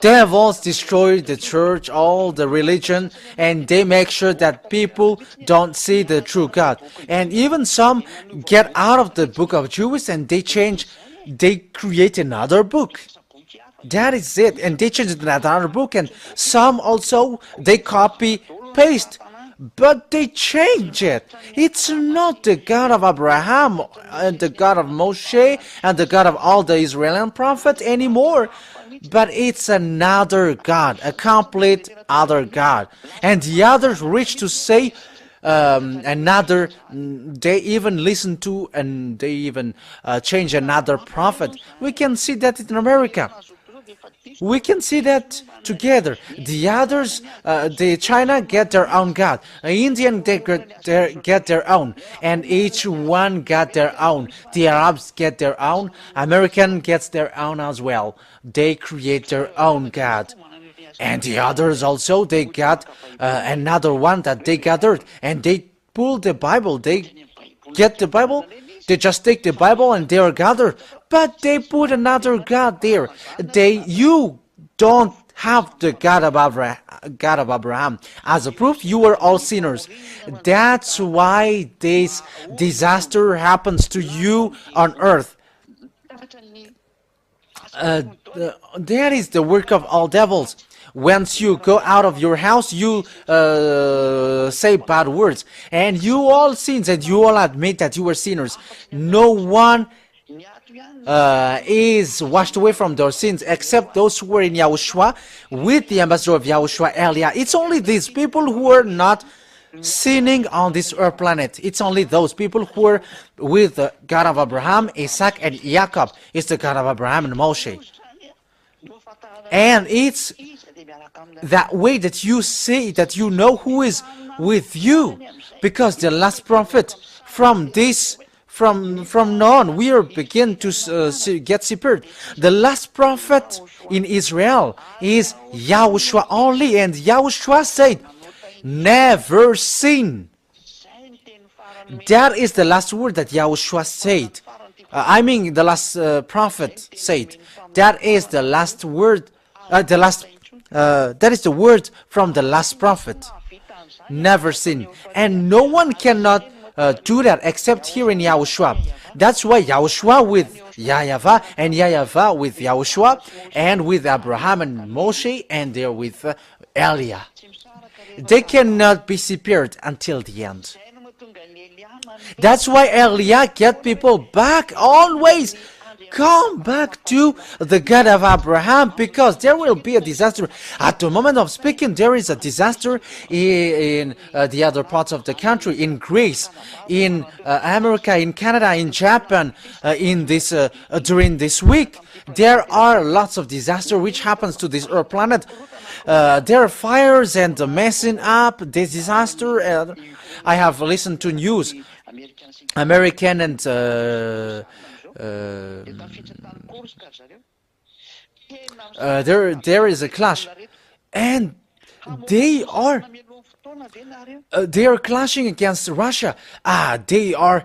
Devils destroy the church, all the religion, and they make sure that people don't see the true God. And even some get out of the book of Jews and they create another book. That is it. And they change another book, and some also they copy, paste. But they change it. It's not the God of Abraham and the God of Moshe and the God of all the Israeli prophets anymore. But it's another God, a complete other God. And the others reach to say another, they even listen to and they even change another prophet. We can see that in America. We can see that together. The others, the China get their own God. Indian they get their own, and each one got their own. The Arabs get their own. American gets their own as well. They create their own God. And the others also, they got another one that they gathered, and they pull the Bible. They get the Bible. They just take the Bible and they are gathered, but they put another God there. You don't have the God of Abraham. As a proof, you are all sinners. That's why this disaster happens to you on earth. That is the work of all devils. Once you go out of your house, you say bad words, and you all sins, and you all admit that you are sinners. No one is washed away from their sins except those who were in Yahushua with the ambassador of Yahushua Elia. It's only these people who are not sinning on this earth planet. It's only those people who are with the God of Abraham, Isaac, and Jacob. It's the God of Abraham and Moshe. And it's that way that you see, that you know who is with you, because the last prophet from now on we are begin to get separated. The last prophet in Israel is Yahushua only, and Yahushua said, never sin. That is the last word that Yahushua said. The last prophet said. That is the last word. That is the word from the last prophet. Never sin. And no one cannot do that except here in Yahushua. That's why Yahushua with YAHVAH and YAHVAH with Yahushua and with Abraham and Moshe and they're with Elia. They cannot be separated until the end. That's why Elia get people back always come back to the God of Abraham, because there will be a disaster. At the moment of speaking, there is a disaster in the other parts of the country, in Greece, in America, in Canada, in Japan, during this week. There are lots of disaster which happens to this Earth planet. There are fires and messing up, this disaster. I have listened to news, American and there is a clash, and they are clashing against Russia. They are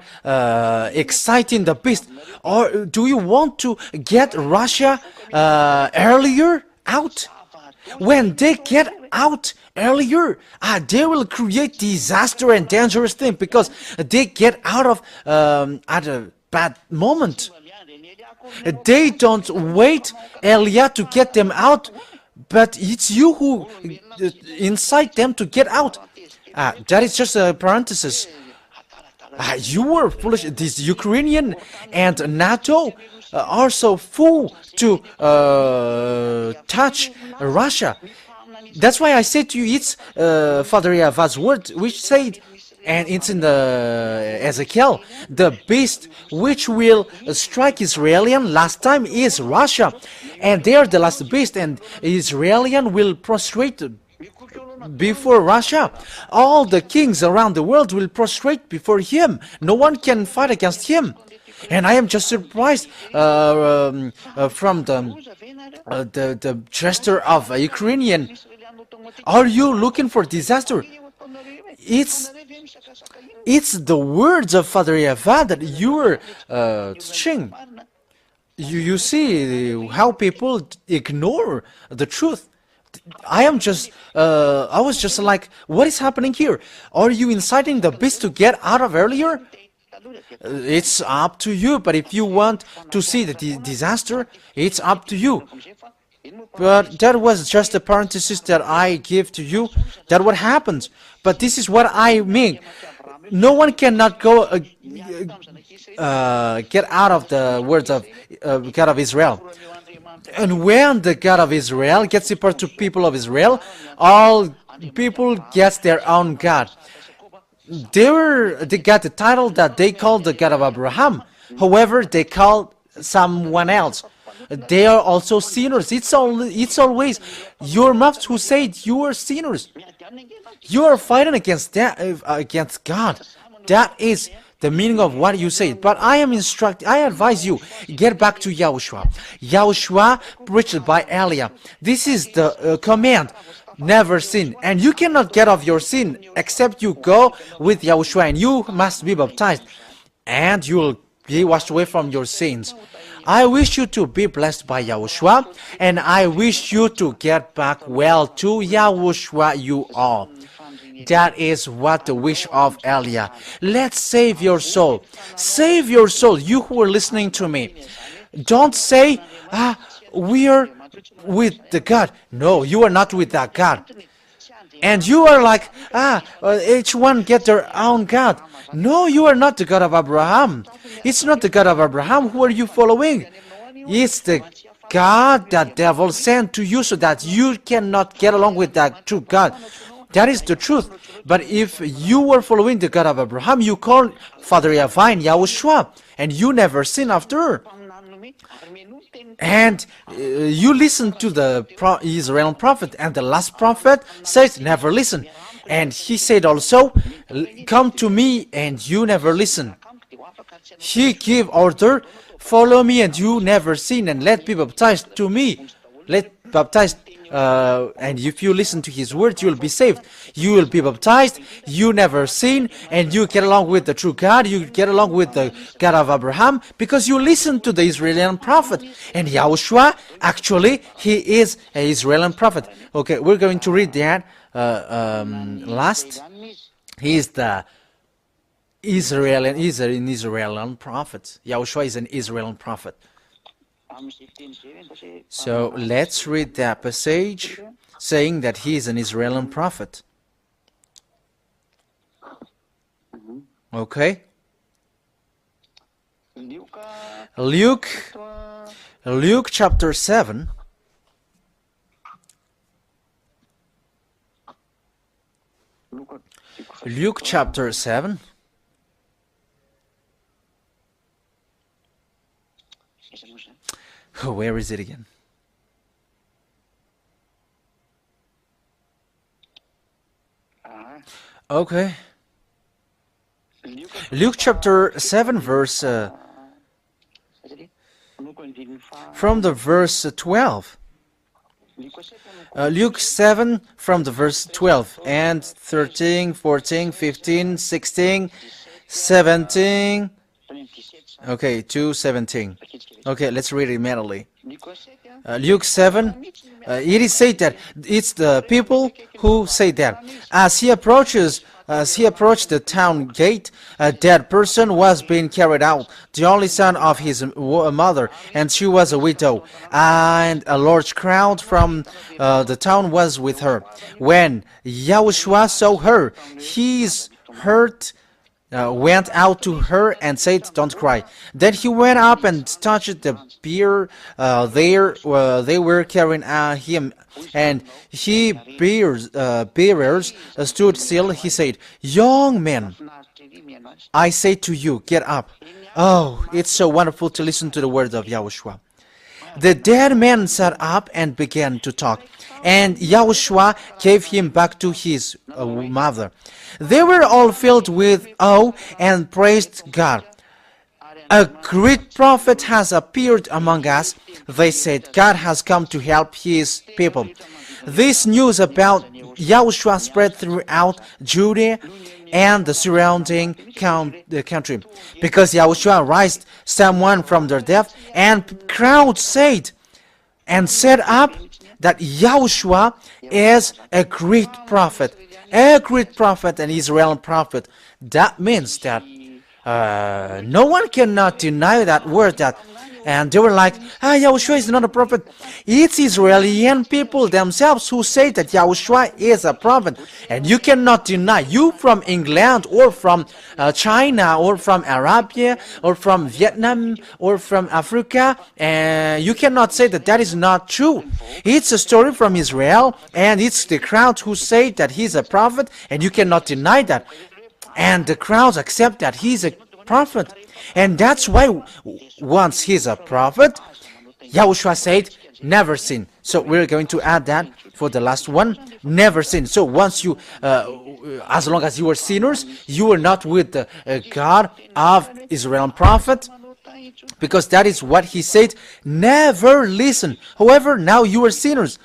exciting the beast. Or do you want to get Russia earlier out? When they get out earlier, they will create disaster and dangerous thing, because they get out of at a bad moment. They don't wait Elia to get them out, but it's you who incite them to get out. That is just a parenthesis. You were foolish. This Ukrainian and NATO are so fool to touch Russia. That's why I said to you, it's Father YAHVAH's word, which said, and it's in the Ezekiel, the beast which will strike Israelian last time is Russia, and they are the last beast, and Israelian will prostrate before Russia. All the kings around the world will prostrate before him. No one can fight against him. And I am just surprised from the gesture of a Ukrainian. Are you looking for disaster? It's the words of Father YAHVAH that you are teaching. You see how people ignore the truth. I was just like, what is happening here? Are you inciting the beast to get out of earlier? It's up to you, but if you want to see the disaster, it's up to you. But that was just a parenthesis that I give to you, that what happens. But this is what I mean. No one cannot go get out of the words of God of Israel. And when the God of Israel gets separated to people of Israel, all people get their own God. They got the title that they called the God of Abraham. However, they called someone else. They are also sinners. It's always your mouth who said you are sinners. You are fighting against God. That is the meaning of what you say. But I advise you, get back to Yahushua. Yahushua preached by Elia. This is the command. Never sin. And you cannot get off your sin except you go with Yahushua, and you must be baptized, and you will be washed away from your sins. I wish you to be blessed by Yahushua, and I wish you to get back well to Yahushua, you all. That is what the wish of Elia. Let's save your soul. Save your soul, you who are listening to me. Don't say, we are with the God. No, you are not with that God. And you are like, each one get their own God. No, you are not the God of Abraham. It's not the God of Abraham. Who are you following? It's the God that devil sent to you so that you cannot get along with that true God. That is the truth. But if you were following the God of Abraham, you call Father YAHVAH and Yahushua, and you never sin after. And you listen to the Israeli prophet, and the last prophet says, never listen. And he said also, come to me, and you never listen. He gave order, follow me, and you never sin, and let be baptized to me. Let baptized, and if you listen to his words, you will be saved. You will be baptized, you never sin, and you get along with the true God, you get along with the God of Abraham, because you listen to the Israeli prophet. And Yahushua, actually, he is an Israeli prophet. Okay, we're going to read that last. He is the an Israeli prophet. Yahushua is an Israeli prophet. So let's read that passage saying that he is an Israeli prophet. Okay? Luke Luke chapter 7. Luke chapter 7. Oh, where is it again? Okay. Luke chapter 7 verse from the verse 12. Luke 7 from the verse 12 and 13, 14, 15, 16, 17. Okay, to 17. Okay, let's read it immediately. Luke 7, it is said that it's the people who say that. As he approached the town gate, a dead person was being carried out, the only son of his mother, and she was a widow, and a large crowd from the town was with her. When Yahushua saw her, his heart went out to her and said, "Don't cry." Then he went up and touched the bier they were carrying him, and bearers stood still. He said, "Young man, I say to you, get up." Oh, it's so wonderful to listen to the words of Yahushua. The dead man sat up and began to talk, and Yahushua gave him back to his mother. They were all filled with awe and praised God. "A great prophet has appeared among us," they said. "God has come to help his people." This news about Yahushua spread throughout Judea and the surrounding country, because Yahushua raised someone from their death, and crowds said up that Yahushua is a great prophet, an Israeli prophet. That means that no one cannot deny that word. And they were like, Yahushua is not a prophet. It's Israeli people themselves who say that Yahushua is a prophet. And you cannot deny. You from England or from China or from Arabia or from Vietnam or from Africa, you cannot say that that is not true. It's a story from Israel, and it's the crowd who say that he's a prophet, and you cannot deny that. And the crowds accept that he's a prophet. And that's why once he's a prophet, Yahushua said, never sin. So we're going to add that for the last one, never sin. So once you, as long as you were sinners, you were not with the God of Israel prophet, because that is what he said, never listen. However, now you are sinners.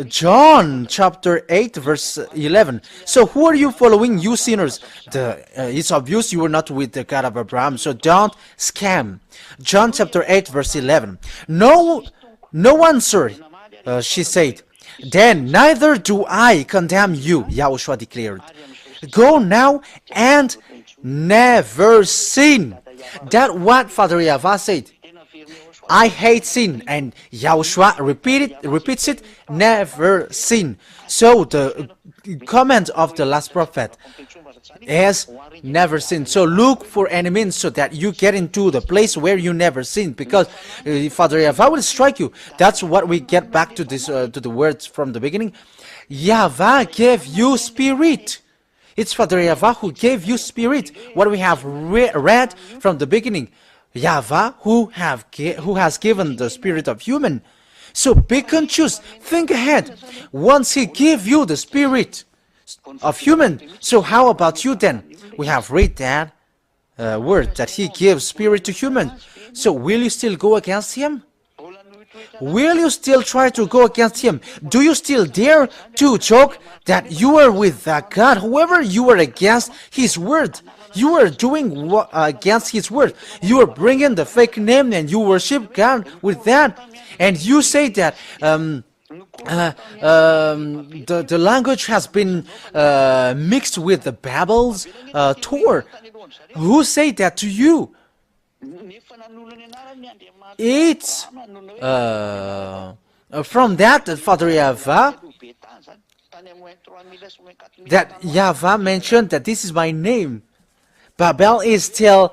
John chapter 8 verse 11. So who are you following, you sinners? It's obvious you were not with the God of Abraham, so don't scam. John chapter 8 verse 11. No one, sir, she said. Then neither do I condemn you, Yahushua declared. Go now and never sin. That's what Father Yava said. I hate sin, and Yahushua repeats it, never sin. So the comment of the last prophet is never sin. So look for any means so that you get into the place where you never sin, because Father Yava will strike you. That's what we get back to this to the words from the beginning. Yava gave you spirit. It's Father Yava who gave you spirit. What we have read from the beginning. Yava who has given the spirit of human. So be conscious, think ahead. Once he gave you the spirit of human, so how about you then? We have read that word that he gives spirit to human. So will you still go against him? Will you still try to go against him? Do you still dare to joke that you are with God? However, you are against his word. You are doing against his word. You are bringing the fake name and you worship God with that. And you say that the language has been mixed with the Babel's Torah. Who say that to you? It's from that Father Yava, that Yava mentioned that this is my name. Babel is still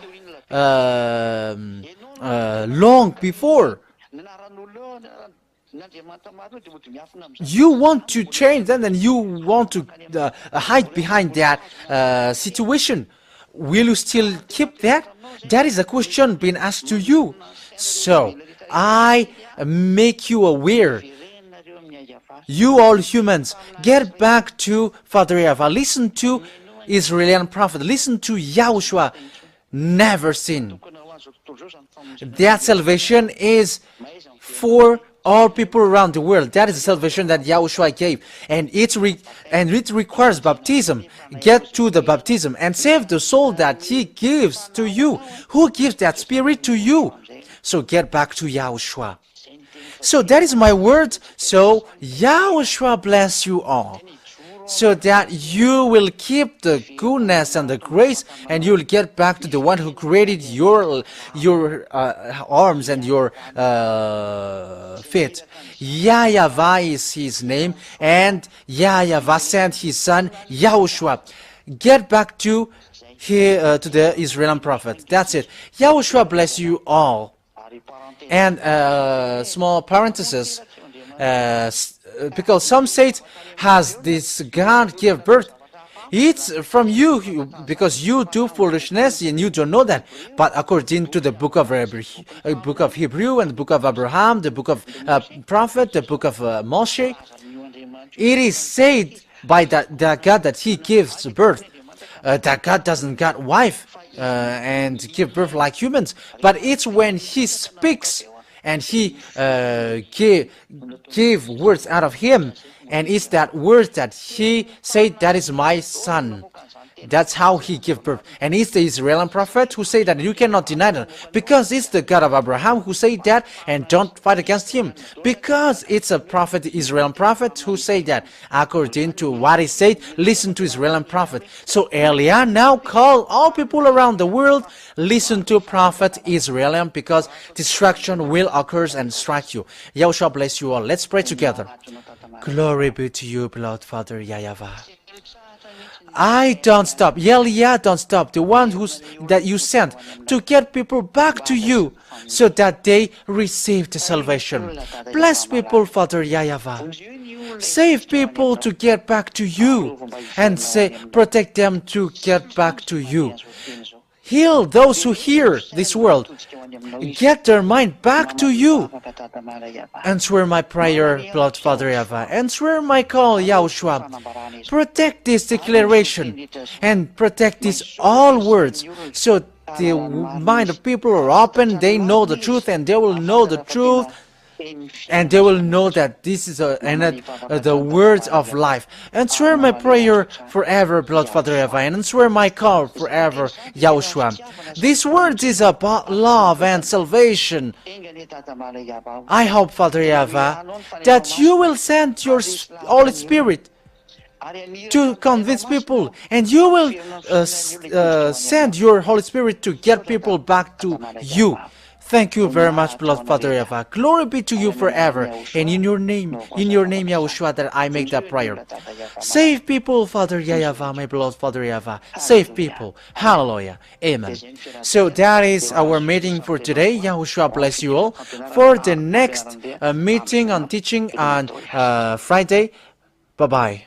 long before. You want to change them and you want to hide behind that situation. Will you still keep that? That is a question being asked to you. So, I make you aware. You all humans, get back to Father Yava. Listen to Israeli prophet. Listen to Yahushua. Never sin. That salvation is for all people around the world. That is the salvation that Yahushua gave, and it requires baptism. Get to the baptism and save the soul that He gives to you. Who gives that Spirit to you? So get back to Yahushua. So that is my word. So Yahushua bless you all, so that you will keep the goodness and the grace, and you will get back to the one who created your arms and your feet. YAHVAH is His name, and YAHVAH sent His son Yahushua. Get back to the Israeli prophet. That's it. Yahushua bless you all. And small parenthesis, because some say it has this God give birth. It's from you because you do foolishness and you don't know that. But according to the book of Hebrew and the book of Abraham, the book of prophet, the book of Moshe, it is said by the God that He gives birth. That God doesn't got wife and give birth like humans, but it's when He speaks and He give words out of Him, and it's that word that He said, that is my son. That's how He give birth. And it's the Israeli prophet who say that you cannot deny that, because it's the God of Abraham who say that, and don't fight against him, because it's a prophet, Israeli prophet, who say that. According to what he said, listen to Israeli prophet. So Elia now call all people around the world, listen to prophet Israel, because destruction will occur and strike you. Yahushua bless you all. Let's pray together. Glory be to you, beloved Father YAHVAH. I don't stop. Yah, don't stop. The one that you sent to get people back to you, so that they receive the salvation. Bless people, Father YAHVAH. Save people to get back to you, and protect them to get back to you. Heal those who hear this world. Get their mind back to you. Answer my prayer, beloved Father YAHVAH. Answer my call, Yahushua. Protect this declaration and protect these all words, so the mind of people are open, they know the truth, and they will know the truth, and they will know that this is the words of life. Answer my prayer forever, beloved Father YAHVAH, and answer my call forever, Yahushua. This word is about love and salvation. I hope, Father YAHVAH, that you will send your Holy Spirit to convince people, and you will send your Holy Spirit to get people back to you. Thank you very much, beloved Father YAHVAH. Glory be to you forever, and in your name, Yahushua, that I make that prayer. Save people, Father YAHVAH, my beloved Father YAHVAH. Save people. Hallelujah. Amen. So that is our meeting for today. Yahushua bless you all. For the next meeting on teaching on Friday, bye-bye.